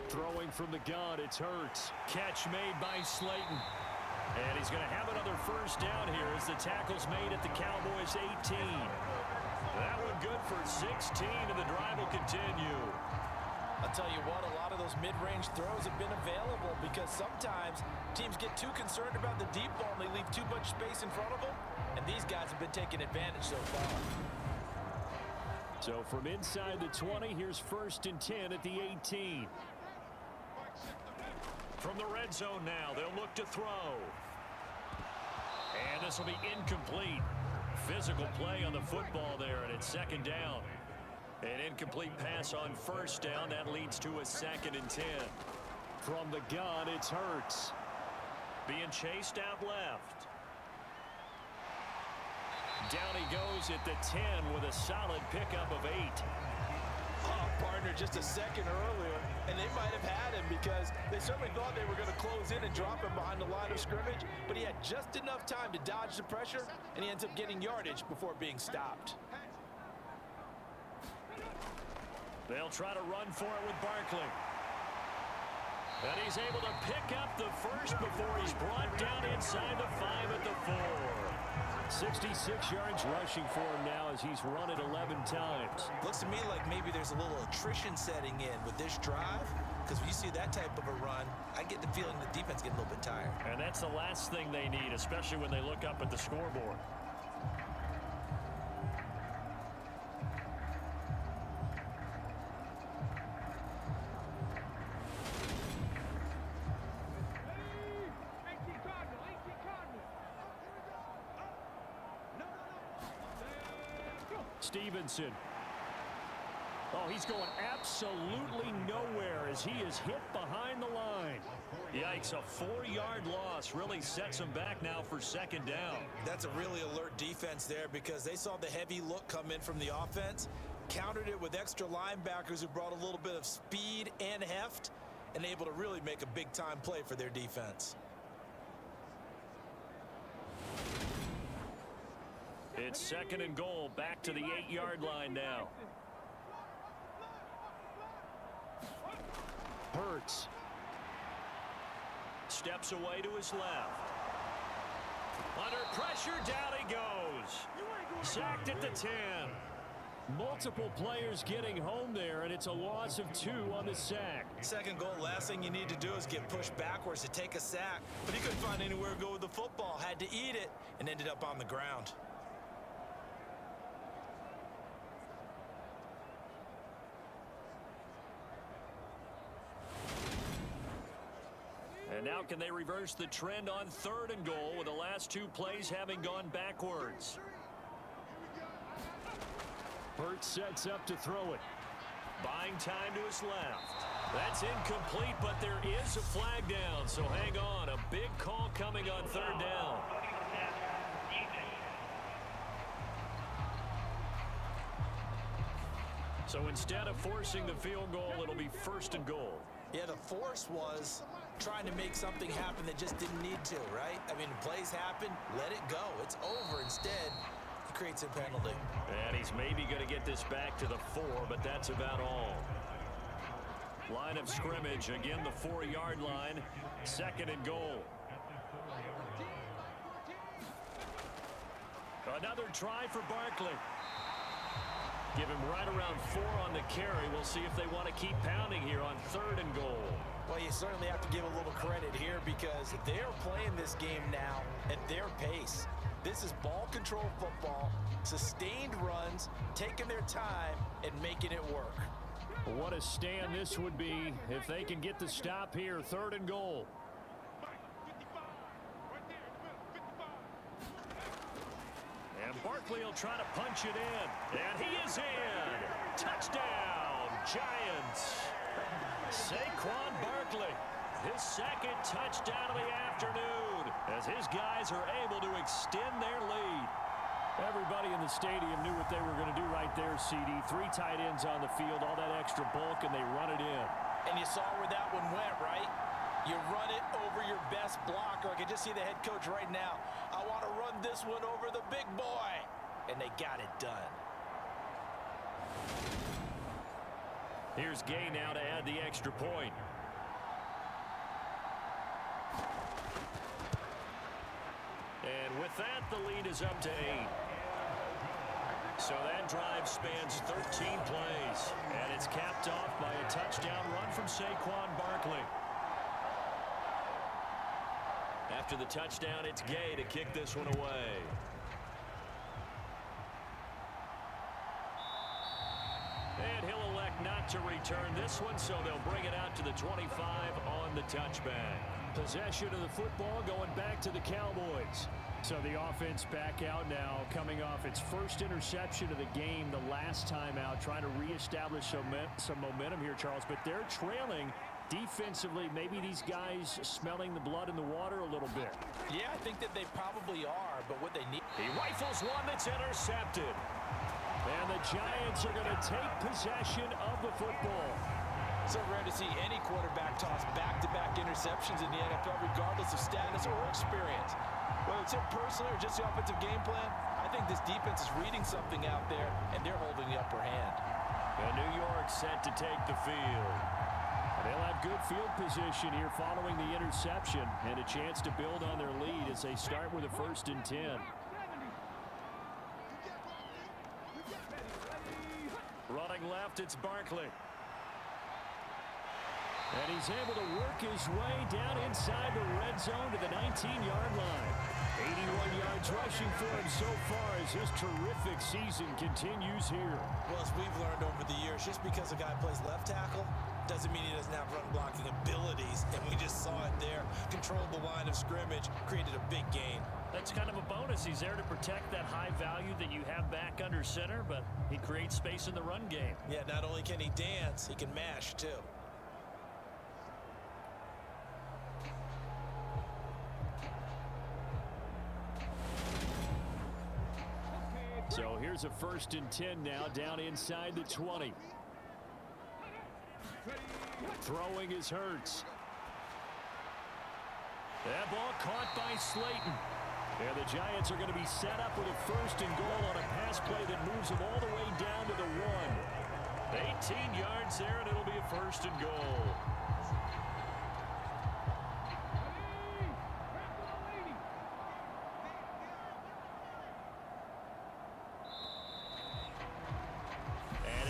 Throwing from the gun, it's Hurts. Catch made by Slayton. And he's going to have another first down here as the tackle's made at the Cowboys' 18. That one good for 16, and the drive will continue. I'll tell you what, a lot of those mid-range throws have been available because sometimes teams get too concerned about the deep ball and they leave too much space in front of them, and these guys have been taking advantage so far. So from inside the 20, here's 1st and 10 at the 18. From the red zone now, they'll look to throw. And this will be incomplete. Physical play on the football there, and it's second down. An incomplete pass on first down. That leads to a 2nd and 10. From the gun, it's Hurts. Being chased out left. Down he goes at the 10 with a solid pickup of 8. Oh, partner, just a second earlier, and they might have had him because they certainly thought they were going to close in and drop him behind the line of scrimmage, but he had just enough time to dodge the pressure, and he ends up getting yardage before being stopped. They'll try to run for it with Barkley. And he's able to pick up the first before he's brought down inside the 5 at the 4. 66 yards rushing for him now as he's run it 11 times. Looks to me like maybe there's a little attrition setting in with this drive, because when you see that type of a run, I get the feeling the defense getting a little bit tired. And that's the last thing they need, especially when they look up at the scoreboard. Stevenson. Oh, he's going absolutely nowhere as he is hit behind the line. Yikes, a 4-yard loss really sets him back now for second down. That's a really alert defense there because they saw the heavy look come in from the offense, countered it with extra linebackers who brought a little bit of speed and heft, and able to really make a big-time play for their defense. It's 2nd and goal, back to the 8-yard line now. Hurts. Steps away to his left. Under pressure, down he goes. Sacked at the 10. Multiple players getting home there, and it's a loss of 2 on the sack. Second goal, last thing you need to do is get pushed backwards to take a sack. But he couldn't find anywhere to go with the football, had to eat it, and ended up on the ground. And now can they reverse the trend on 3rd and goal with the last 2 plays having gone backwards? Hurts sets up to throw it. Buying time to his left. That's incomplete, but there is a flag down, so hang on. A big call coming on 3rd down. So instead of forcing the field goal, it'll be 1st and goal. Yeah, the force was trying to make something happen that just didn't need to, right? I mean, plays happen, let it go. It's over. Instead, he creates a penalty. And he's maybe going to get this back to the 4, but that's about all. Line of scrimmage, again the 4-yard line, 2nd and goal. Another try for Barkley. Give him right around 4 on the carry. We'll see if they want to keep pounding here on 3rd and goal. Well, you certainly have to give a little credit here because they're playing this game now at their pace. This is ball control football, sustained runs, taking their time and making it work. What a stand this would be if they can get the stop here. 3rd and goal. And Barkley will try to punch it in. And he is in. Touchdown, Giants. Saquon Barkley, his 2nd touchdown of the afternoon as his guys are able to extend their lead. Everybody in the stadium knew what they were going to do right there, CD. 3 tight ends on the field, all that extra bulk, and they run it in. And you saw where that one went, right? You run it over your best blocker. I can just see the head coach right now. I want to run this one over the big boy. And they got it done. Here's Gay now to add the extra point. And with that, the lead is up to 8. So that drive spans 13 plays. And it's capped off by a touchdown run from Saquon Barkley. After the touchdown, it's Gay to kick this one away. And he'll elect not to return this one, so they'll bring it out to the 25 on the touchback. Possession of the football going back to the Cowboys. So the offense back out now, coming off its first interception of the game the last time out, trying to reestablish some momentum here, Charles. But they're trailing defensively. Maybe these guys smelling the blood in the water a little bit. Yeah, I think that they probably are, but what they need... He rifles one that's intercepted. And the Giants are going to take possession of the football. So rare to see any quarterback toss back-to-back interceptions in the NFL, regardless of status or experience. Whether it's him personally or just the offensive game plan, I think this defense is reading something out there, and they're holding the upper hand. And New York set to take the field. They'll have good field position here following the interception and a chance to build on their lead as they start with a 1st and 10. Running left, it's Barkley. And he's able to work his way down inside the red zone to the 19-yard line. 81 yards rushing for him so far as his terrific season continues here. Well, as we've learned over the years, just because a guy plays left tackle doesn't mean he doesn't have run blocking abilities. And we just saw it there. Controlled the line of scrimmage, created a big gain. That's kind of a bonus. He's there to protect that high value that you have back under center, but he creates space in the run game. Yeah, not only can he dance, he can mash too. So here's a 1st and 10 now, down inside the 20. Throwing is Hurts. That ball caught by Slayton. And the Giants are going to be set up with a 1st and goal on a pass play that moves them all the way down to the 1. 18 yards there, and it'll be a 1st and goal.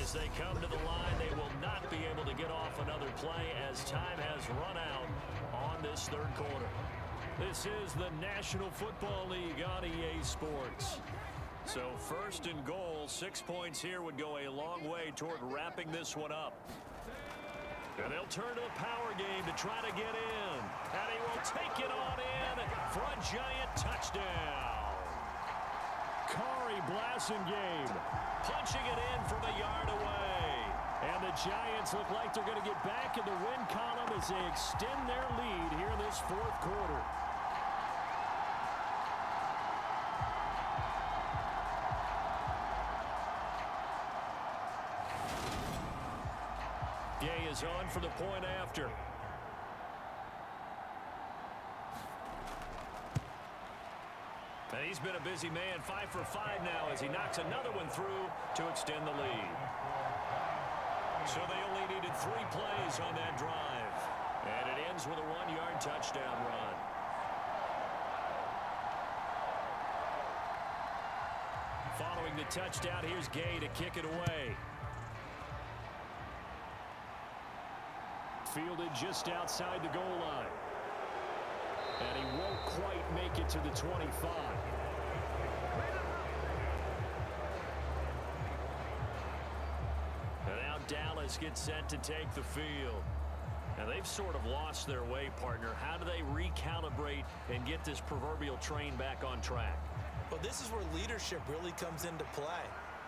As they come to the line, they will not be able to get off another play as time has run out on this 3rd quarter. This is the National Football League on EA Sports. So 1st and goal, 6 points here would go a long way toward wrapping this one up. And they'll turn to the power game to try to get in. And he will take it on in for a Giant touchdown. Kari Blasingame punching it in from a yard away. And the Giants look like they're going to get back in the win column as they extend their lead here in this 4th quarter. Gay is on for the point after. And he's been a busy man, 5 for 5 now as he knocks another one through to extend the lead. So they only needed 3 plays on that drive. And it ends with a 1-yard touchdown run. Following the touchdown, here's Gay to kick it away. Fielded just outside the goal line. And he won't quite make it to the 25. And now Dallas gets set to take the field. Now they've sort of lost their way, partner. How do they recalibrate and get this proverbial train back on track? Well, this is where leadership really comes into play.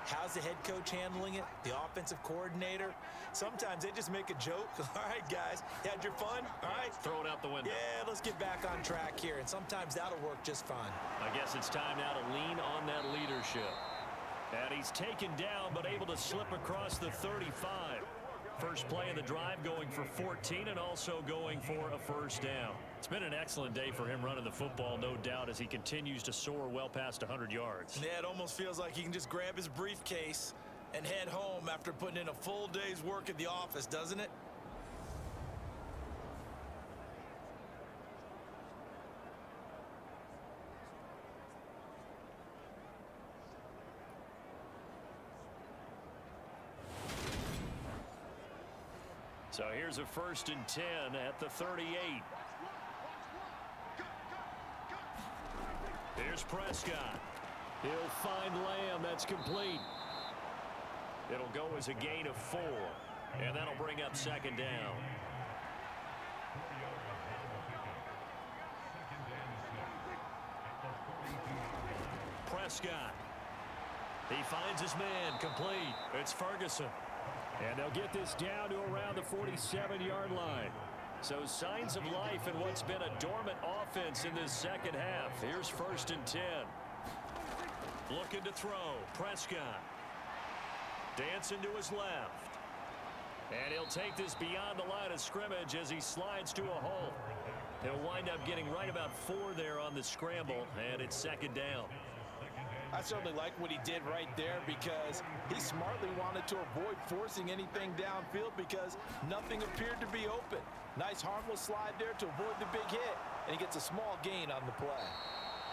How's the head coach handling it? The offensive coordinator? Sometimes they just make a joke. All right, guys, you had your fun? All right. Throw it out the window. Yeah, let's get back on track here, and sometimes that'll work just fine. I guess it's time now to lean on that leadership. And he's taken down, but able to slip across the 35. First play of the drive going for 14 and also going for a first down. It's been an excellent day for him running the football, no doubt, as he continues to soar well past 100 yards. Yeah, it almost feels like he can just grab his briefcase and head home after putting in a full day's work at the office, doesn't it? So here's a 1st and 10 at the 38. Here's Prescott. He'll find Lamb. That's complete. It'll go as a gain of 4. And that'll bring up 2nd down. Prescott. He finds his man. Complete. It's Ferguson. And they'll get this down to around the 47-yard line. So signs of life in what's been a dormant offense in this second half. Here's 1st and 10. Looking to throw. Prescott. Dancing to his left. And he'll take this beyond the line of scrimmage as he slides to a hole. He'll wind up getting right about 4 there on the scramble, and it's 2nd down. I certainly like what he did right there because he smartly wanted to avoid forcing anything downfield because nothing appeared to be open. Nice harmless slide there to avoid the big hit, and he gets a small gain on the play.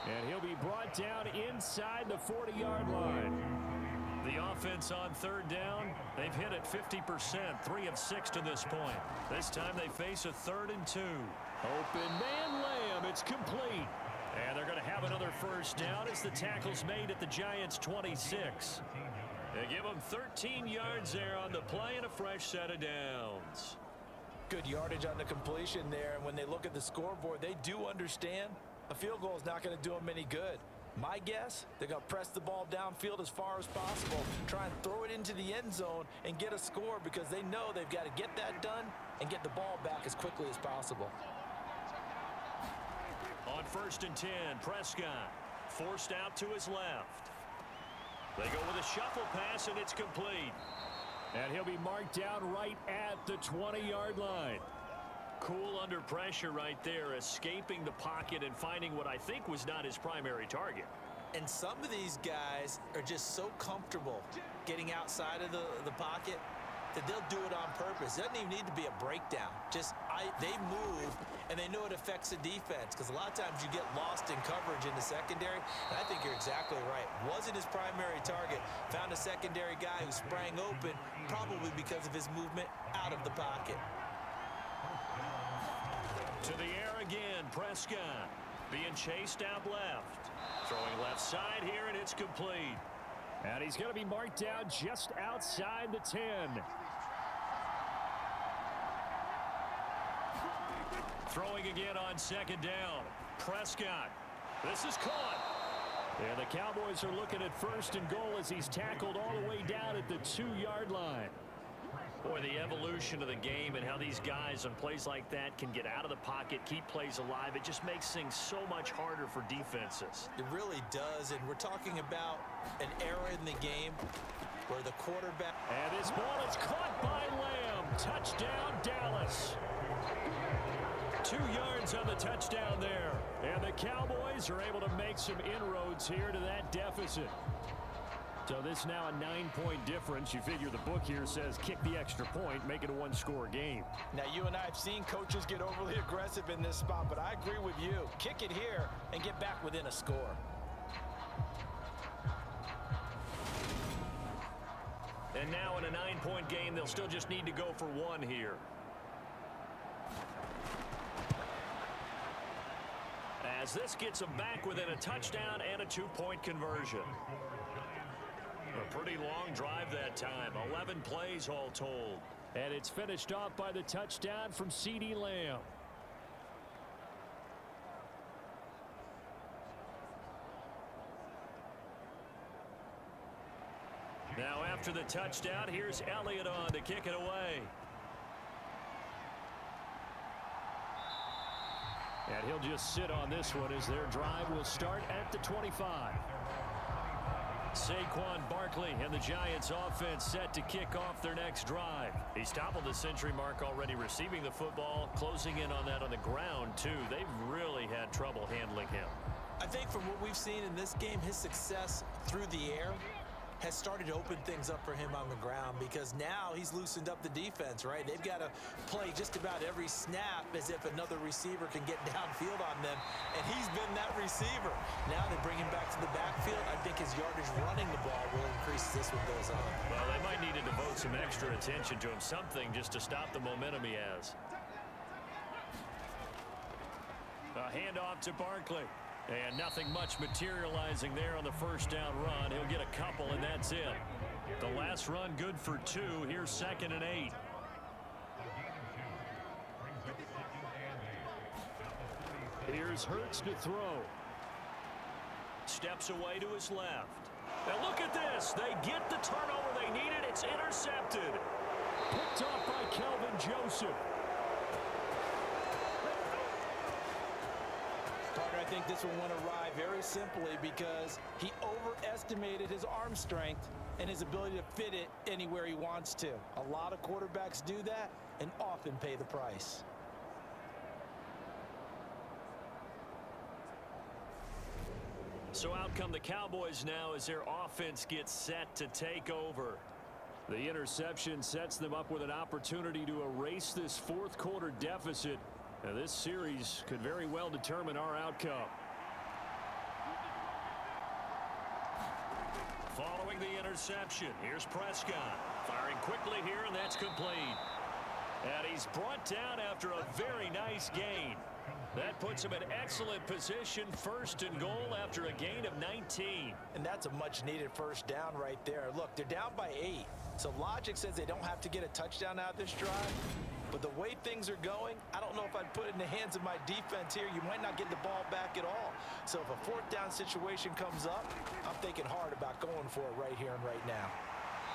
And he'll be brought down inside the 40-yard line. The offense on 3rd down, they've hit it 50%, 3 of 6 to this point. This time they face a 3rd and 2. Open man Lamb, it's complete. And they're going to have another first down as the tackle's made at the Giants' 26. They give them 13 yards there on the play and a fresh set of downs. Good yardage on the completion there, and when they look at the scoreboard, they do understand a field goal is not going to do them any good. My guess, they're going to press the ball downfield as far as possible, try and throw it into the end zone and get a score because they know they've got to get that done and get the ball back as quickly as possible. On 1st and 10, Prescott forced out to his left. They go with a shuffle pass, and it's complete. And he'll be marked down right at the 20-yard line. Cool under pressure right there, escaping the pocket and finding what I think was not his primary target. And some of these guys are just so comfortable getting outside of the pocket that they'll do it on purpose. It doesn't even need to be a breakdown. They move, and they know it affects the defense because a lot of times you get lost in coverage in the secondary, and I think you're exactly right. Wasn't his primary target. Found a secondary guy who sprang open, probably because of his movement out of the pocket. To the air again, Prescott being chased out left. Throwing left side here, and it's complete. And he's going to be marked down just outside the 10. Throwing again on 2nd down. Prescott. This is caught. And the Cowboys are looking at 1st and goal as he's tackled all the way down at the 2-yard line. Boy, the evolution of the game and how these guys on plays like that can get out of the pocket, keep plays alive, it just makes things so much harder for defenses. It really does, and we're talking about an era in the game where the quarterback... And this ball is caught by Lamb. Touchdown, Dallas. 2 yards on the touchdown there. And the Cowboys are able to make some inroads here to that deficit. So this now a 9-point difference. You figure the book here says kick the extra point, make it a 1-score game. Now, you and I have seen coaches get overly aggressive in this spot, but I agree with you. Kick it here and get back within a score. And now in a 9-point game, they'll still just need to go for 1 here. As this gets them back within a touchdown and a 2-point conversion. A pretty long drive that time. 11 plays all told. And it's finished off by the touchdown from CeeDee Lamb. after the touchdown. Here's Elliott on to kick it away. And he'll just sit on this one as their drive will start at the 25. Saquon Barkley and the Giants offense set to kick off their next drive. He's toppled the century mark already receiving the football, closing in on that on the ground too. They've really had trouble handling him. I think from what we've seen in this game, his success through the air has started to open things up for him on the ground, because now he's loosened up the defense, right? They've got to play just about every snap as if another receiver can get downfield on them, and he's been that receiver. Now they bring him back to the backfield. I think his yardage running the ball will increase as this one goes on. Well, they might need to devote some extra attention to him, something just to stop the momentum he has. A handoff to Barkley. And nothing much materializing there on the first down run. He'll get a couple, and that's it. The last run good for 2. Here's 2nd and 8. Here's Hurts to throw. Steps away to his left. And look at this. They get the turnover they needed. It's intercepted. Picked off by Kelvin Joseph. Carter, I think this one went awry very simply because he overestimated his arm strength and his ability to fit it anywhere he wants to. A lot of quarterbacks do that and often pay the price. So out come the Cowboys now as their offense gets set to take over. The interception sets them up with an opportunity to erase this fourth quarter deficit. Now, this series could very well determine our outcome. Following the interception, here's Prescott. Firing quickly here, and that's complete. And he's brought down after a very nice gain. That puts him in excellent position, 1st and goal after a gain of 19. And that's a much-needed first down right there. Look, they're down by 8. So logic says they don't have to get a touchdown out of this drive. But the way things are going, I don't know if I'd put it in the hands of my defense here. You might not get the ball back at all. So if a 4th down situation comes up, I'm thinking hard about going for it right here and right now.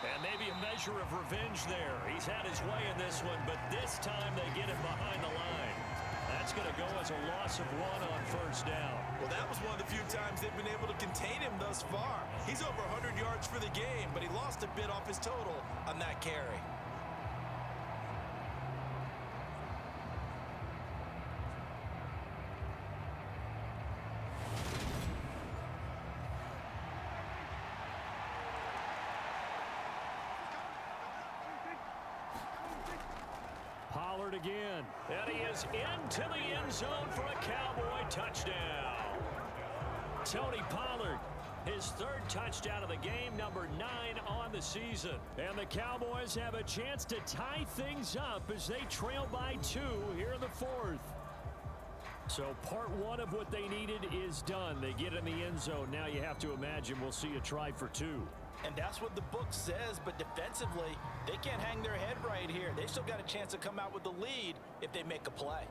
And maybe a measure of revenge there. He's had his way in this one, but this time they get him behind the line. That's going to go as a loss of 1 on 1st down. Well, that was one of the few times they've been able to contain him thus far. He's over 100 yards for the game, but he lost a bit off his total on that carry. Pollard again. And he is into the end zone for a Cowboy touchdown. Tony Pollard, his 3rd touchdown of the game, number 9 on the season. And the Cowboys have a chance to tie things up as they trail by 2 here in the 4th. So part 1 of what they needed is done. They get in the end zone. Now you have to imagine we'll see a try for 2. And that's what the book says, but defensively, they can't hang their head right here. They still got a chance to come out with the lead if they make a play.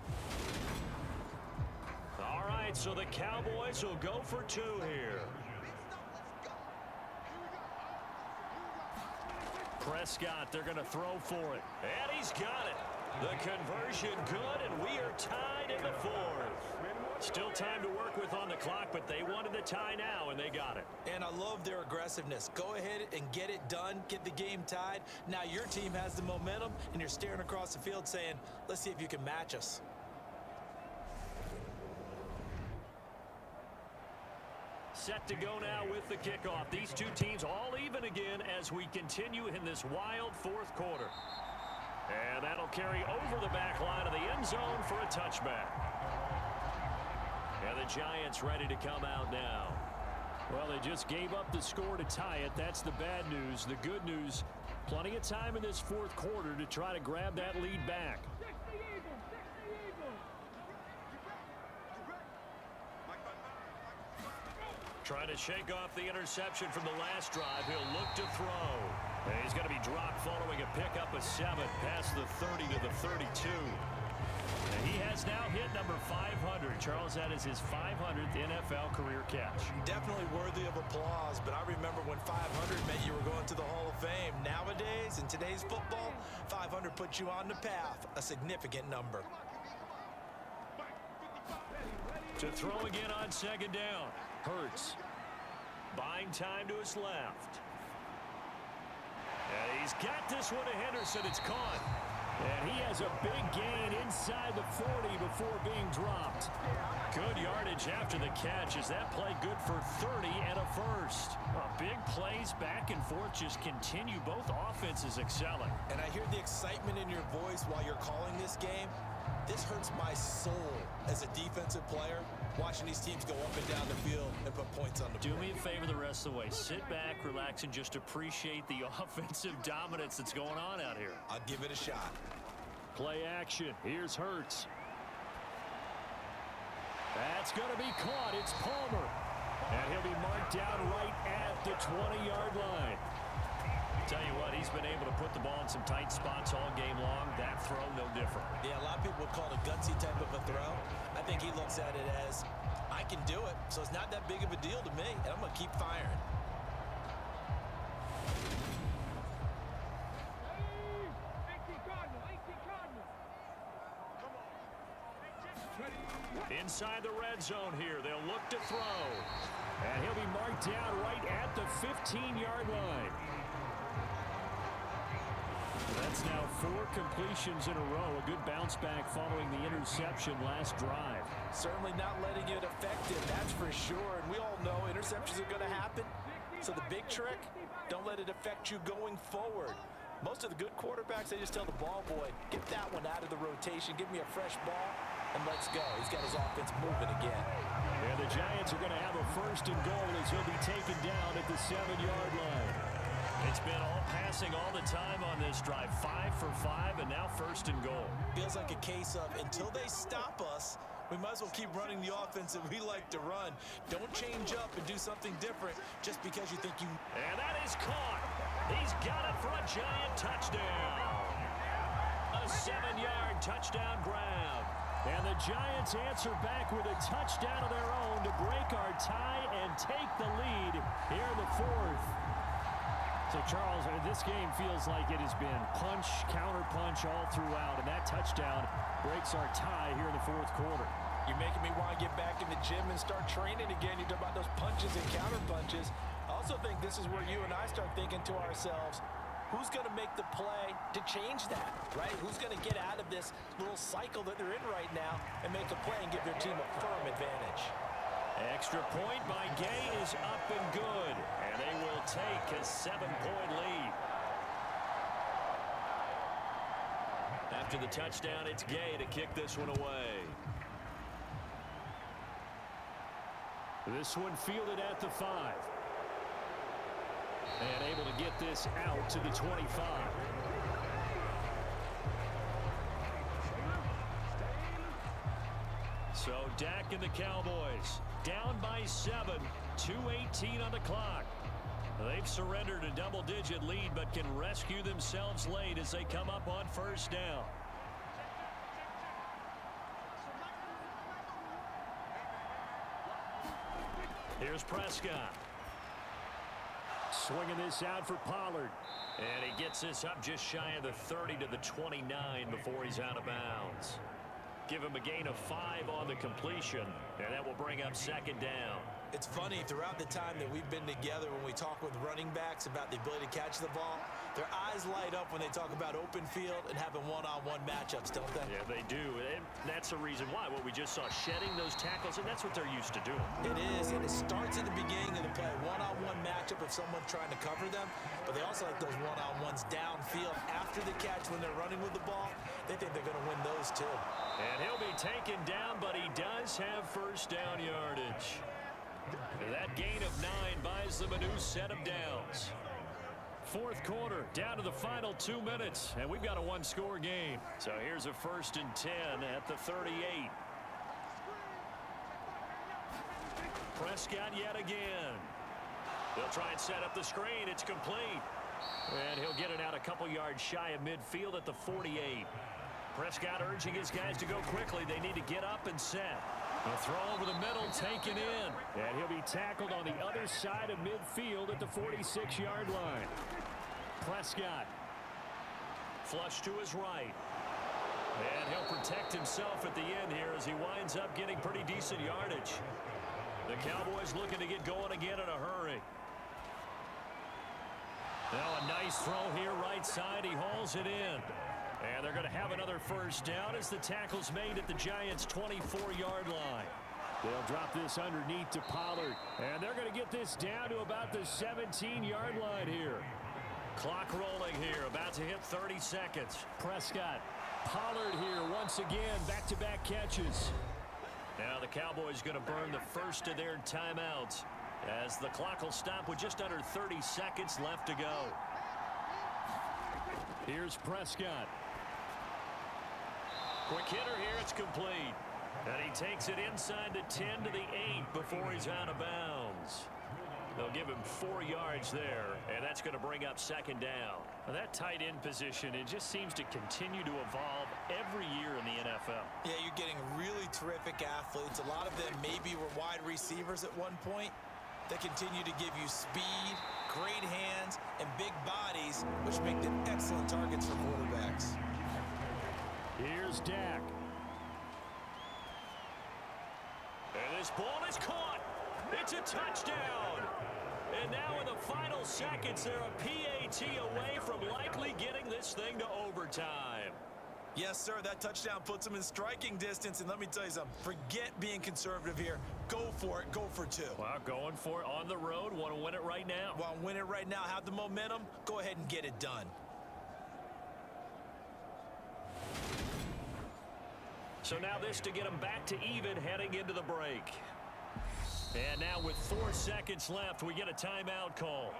All right, so the Cowboys will go for 2 here. Prescott, they're going to throw for it. And he's got it. The conversion good, and we are tied in the 4th. Still time to work with on the clock, but they wanted the tie now, and they got it. And I love their aggressiveness. Go ahead and get it done, get the game tied. Now your team has the momentum, and you're staring across the field saying, let's see if you can match us. Set to go now with the kickoff. These two teams all even again as we continue in this wild 4th quarter. And that'll carry over the back line of the end zone for a touchback. And the Giants ready to come out now. Well, they just gave up the score to tie it. That's the bad news. The good news, plenty of time in this 4th quarter to try to grab that lead back. Trying to shake off the interception from the last drive. He'll look to throw. And he's going to be dropped following a pickup of 7 past the 30 to the 32. And he has now hit number 500. Charles, that is his 500th NFL career catch. Definitely worthy of applause, but I remember when 500 meant you were going to the Hall of Fame. Nowadays, in today's football, 500 puts you on the path, a significant number. To throw again on second down. Hurts. Buying time to his left. And he's got this one to Henderson. It's caught. And he has a big gain inside the 40 before being dropped. Good yardage after the catch. Is that play good for 30 and a first? Big plays back and forth just continue. Both offenses excelling. And I hear the excitement in your voice while you're calling this game. This hurts my soul as a defensive player, watching these teams go up and down the field and put points on the board. Do me a favor the rest of the way. Sit back, relax, and just appreciate the offensive dominance that's going on out here. I'll give it a shot. Play action. Here's Hurts. That's going to be caught. It's Palmer. And he'll be marked down right at the 20-yard line. Tell you what, he's been able to put the ball in some tight spots all game long. That throw, no different. Yeah, a lot of people would call it a gutsy type of a throw. I think he looks at it as, I can do it, so it's not that big of a deal to me, and I'm going to keep firing. Inside the red zone here, they'll look to throw. And he'll be marked down right at the 15-yard line. That's now 4 completions in a row. A good bounce back following the interception last drive. Certainly not letting it affect him, that's for sure. And we all know interceptions are going to happen. So the big trick, don't let it affect you going forward. Most of the good quarterbacks, they just tell the ball boy, get that one out of the rotation, give me a fresh ball, and let's go. He's got his offense moving again. And the Giants are going to have a first and goal as he'll be taken down at the 7-yard line. It's been all passing all the time on this drive. 5 for 5, and now first and goal. Feels like a case of until they stop us, we might as well keep running the offense that we like to run. Don't change up and do something different just because you think you... And that is caught. He's got it for a Giant touchdown. A 7-yard touchdown grab. And the Giants answer back with a touchdown of their own to break our tie and take the lead here in the 4th. So, Charles, this game feels like it has been punch, counter-punch all throughout, and that touchdown breaks our tie here in the 4th quarter. You're making me want to get back in the gym and start training again. You talk about those punches and counter-punches. I also think this is where you and I start thinking to ourselves, who's going to make the play to change that, right? Who's going to get out of this little cycle that they're in right now and make a play and give their team a firm advantage? Extra point by Gay is up and good, and they will take a 7-point lead. After the touchdown, it's Gay to kick this one away. This one fielded at the 5. And able to get this out to the 25. So Dak and the Cowboys down by 7, 2:18 on the clock. They've surrendered a double-digit lead but can rescue themselves late as they come up on first down. Here's Prescott. Swinging this out for Pollard. And he gets this up just shy of the 30 to the 29 before he's out of bounds. Give him a gain of 5 on the completion, and that will bring up second down. It's funny, throughout the time that we've been together, when we talk with running backs about the ability to catch the ball, their eyes light up when they talk about open field and having one-on-one matchups, don't they? Yeah, they do. And that's the reason why. What we just saw, shedding those tackles, and that's what they're used to doing. It is, and it starts at the beginning of the play. One-on-one matchup if someone's trying to cover them, but they also like those one-on-ones downfield after the catch when they're running with the ball. They think they're going to win those too. And he'll be taken down, but he does have first down yardage. That gain of 9 buys them a new set of downs. 4th quarter, down to the final 2 minutes, and we've got a 1-score game. So here's a 1st and 10 at the 38. Prescott yet again. They'll try and set up the screen. It's complete. And he'll get it out a couple yards shy of midfield at the 48. Prescott urging his guys to go quickly. They need to get up and set. A throw over the middle, taken in. And he'll be tackled on the other side of midfield at the 46-yard line. Prescott. Flush to his right. And he'll protect himself at the end here as he winds up getting pretty decent yardage. The Cowboys looking to get going again in a hurry. Now a nice throw here right side. He hauls it in. And they're going to have another first down as the tackle's made at the Giants' 24-yard line. They'll drop this underneath to Pollard. And they're going to get this down to about the 17-yard line here. Clock rolling here, about to hit 30 seconds. Prescott, Pollard here once again, back-to-back catches. Now the Cowboys going to burn the first of their timeouts as the clock will stop with just under 30 seconds left to go. Here's Prescott. Quick hitter here, it's complete. And he takes it inside the 10 to the 8 before he's out of bounds. They'll give him 4 yards there, and that's going to bring up second down. Well, that tight end position, it just seems to continue to evolve every year in the NFL. Yeah, you're getting really terrific athletes. A lot of them maybe were wide receivers at one point. They continue to give you speed, great hands, and big bodies, which make them excellent targets for quarterbacks. Here's Dak. And this ball is caught. It's a touchdown. And now in the final seconds, they're a PAT away from likely getting this thing to overtime. Yes, sir, that touchdown puts them in striking distance. And let me tell you something, forget being conservative here. Go for it, go for 2. Well, going for it on the road. Want to win it right now. Want to win it right now, have the momentum, go ahead and get it done. So now this to get them back to even heading into the break. And now with 4 seconds left, we get a timeout call.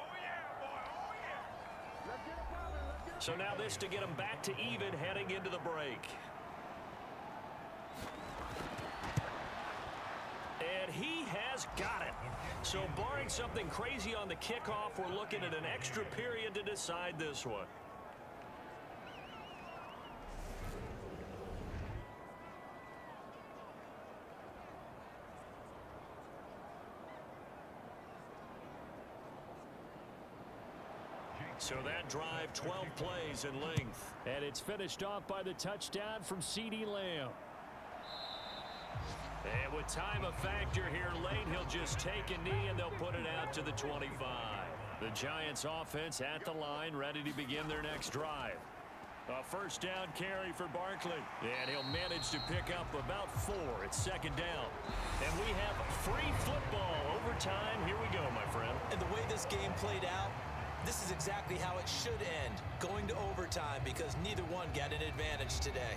So now this to get them back to even heading into the break. And he has got it. So barring something crazy on the kickoff, we're looking at an extra period to decide this one. So that drive, 12 plays in length. And it's finished off by the touchdown from CeeDee Lamb. And with time a factor here late, he'll just take a knee and they'll put it out to the 25. The Giants offense at the line, ready to begin their next drive. A first down carry for Barkley. And he'll manage to pick up about 4. It's second down. And we have free football overtime. Here we go, my friend. And the way this game played out, this is exactly how it should end, going to overtime, because neither one got an advantage today.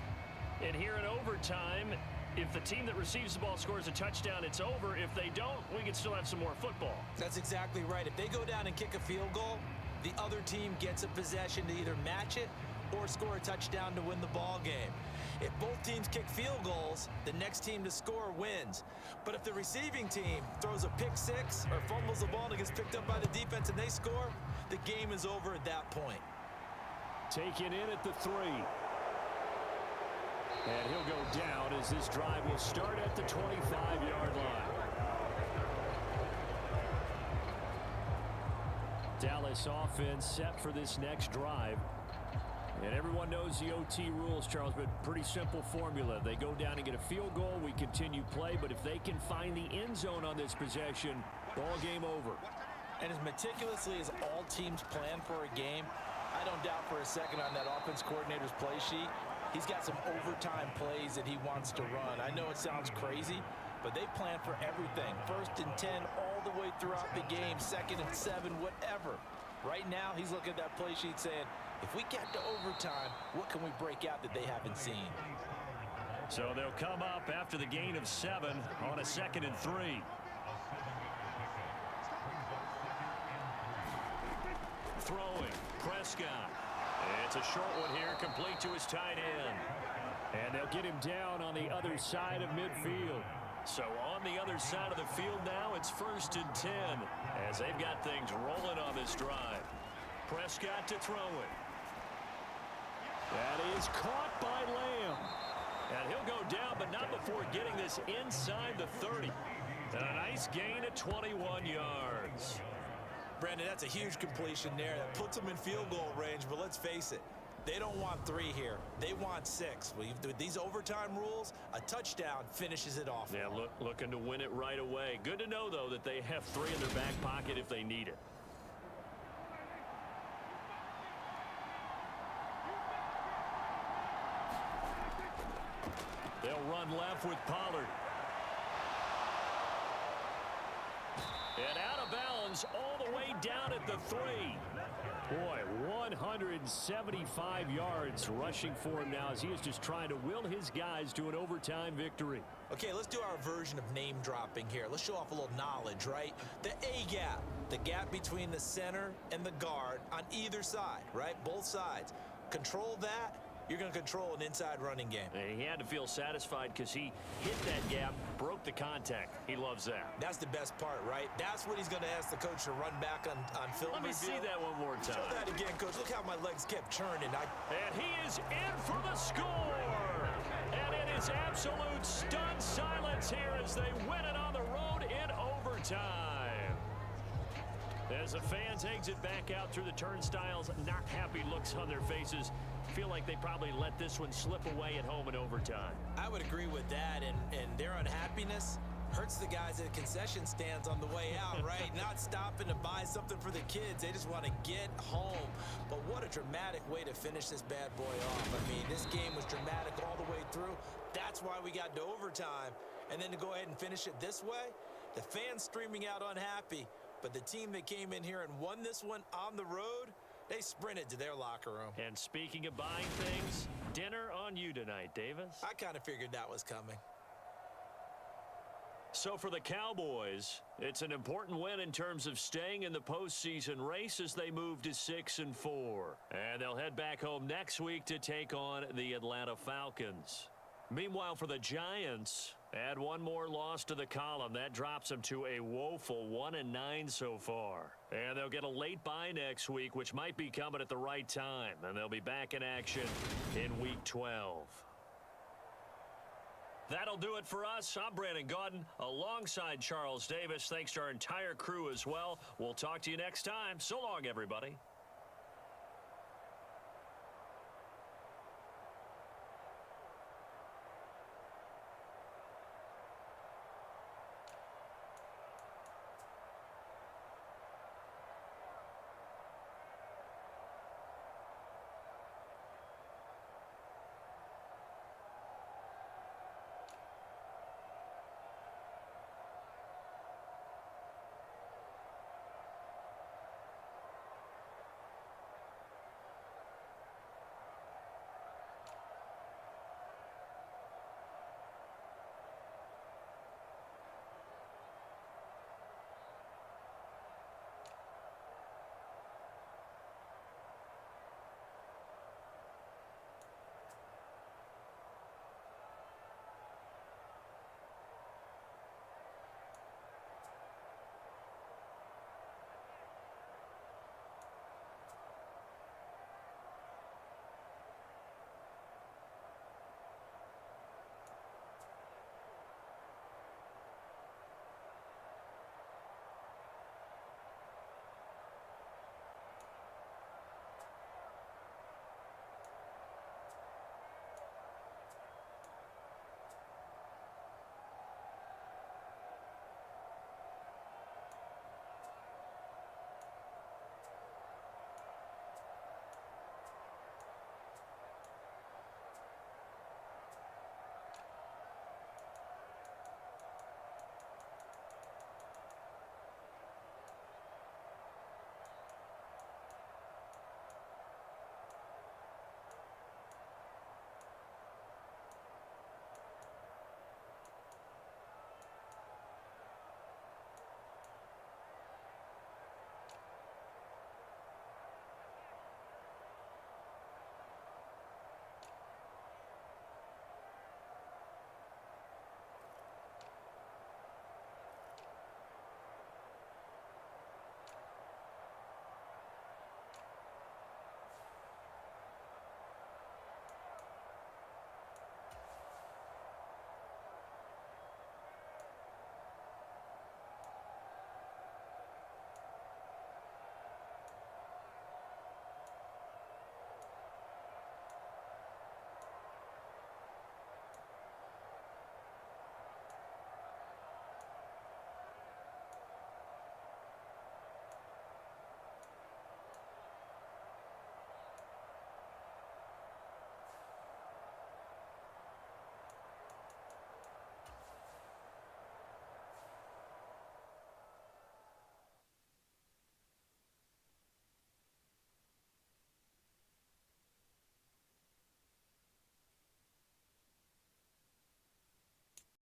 And here in overtime, if the team that receives the ball scores a touchdown, it's over. If they don't, we can still have some more football. That's exactly right. If they go down and kick a field goal, the other team gets a possession to either match it or score a touchdown to win the ball game. If both teams kick field goals, the next team to score wins. But if the receiving team throws a pick 6 or fumbles the ball and it gets picked up by the defense and they score, the game is over at that point. Taken in at the 3. And he'll go down as this drive will start at the 25-yard line. Dallas offense set for this next drive. And everyone knows the OT rules, Charles, but pretty simple formula. They go down and get a field goal, we continue play, but if they can find the end zone on this possession, ball game over. And as meticulously as all teams plan for a game, I don't doubt for a second on that offense coordinator's play sheet, he's got some overtime plays that he wants to run. I know it sounds crazy, but they plan for everything. 1st and 10 all the way throughout the game, 2nd and 7, whatever. Right now, he's looking at that play sheet saying, if we get to overtime, what can we break out that they haven't seen? So they'll come up after the gain of 7 on a 2nd and 3. Throwing, Prescott. It's a short one here, complete to his tight end. And they'll get him down on the other side of midfield. So on the other side of the field now, it's 1st and 10 as they've got things rolling on this drive. Prescott to throw it. That is caught by Lamb. And he'll go down, but not before getting this inside the 30. A nice gain of 21 yards. Brandon, that's a huge completion there. That puts them in field goal range, but let's face it, they don't want 3 here. They want 6. With these overtime rules, a touchdown finishes it off. Yeah, looking to win it right away. Good to know, though, that they have 3 in their back pocket if they need it. They'll run left with Pollard. And out of bounds all the way down at the 3. Boy, 175 yards rushing for him now as he is just trying to will his guys to an overtime victory. Okay, let's do our version of name dropping here. Let's show off a little knowledge, right? The A gap, the gap between the center and the guard on either side, right? Both sides. Control that. You're going to control an inside running game. And he had to feel satisfied because he hit that gap, broke the contact. He loves that. That's the best part, right? That's what he's going to ask the coach to run back on film Let me review. see that one more time. Show that again, coach. Look how my legs kept churning. And he is in for the score. And it is absolute stunned silence here as they win it on the road in overtime. As the fans exit back out through the turnstiles, not happy looks on their faces. Feel like they probably let this one slip away at home in overtime. I would agree with that, and their unhappiness hurts the guys at concession stands on the way out, right? Not stopping to buy something for the kids. They just want to get home. But what a dramatic way to finish this bad boy off. I mean, this game was dramatic all the way through. That's why we got to overtime. And then to go ahead and finish it this way, the fans streaming out unhappy. But the team that came in here and won this one on the road, they sprinted to their locker room. And speaking of buying things, dinner on you tonight, Davis. I kind of figured that was coming. So for the Cowboys, it's an important win in terms of staying in the postseason race as they move to 6-4. And they'll head back home next week to take on the Atlanta Falcons. Meanwhile, for the Giants, add one more loss to the column. That drops them to a woeful 1-9 so far. And they'll get a late bye next week, which might be coming at the right time. And they'll be back in action in Week 12. That'll do it for us. I'm Brandon Gaudin alongside Charles Davis. Thanks to our entire crew as well. We'll talk to you next time. So long, everybody.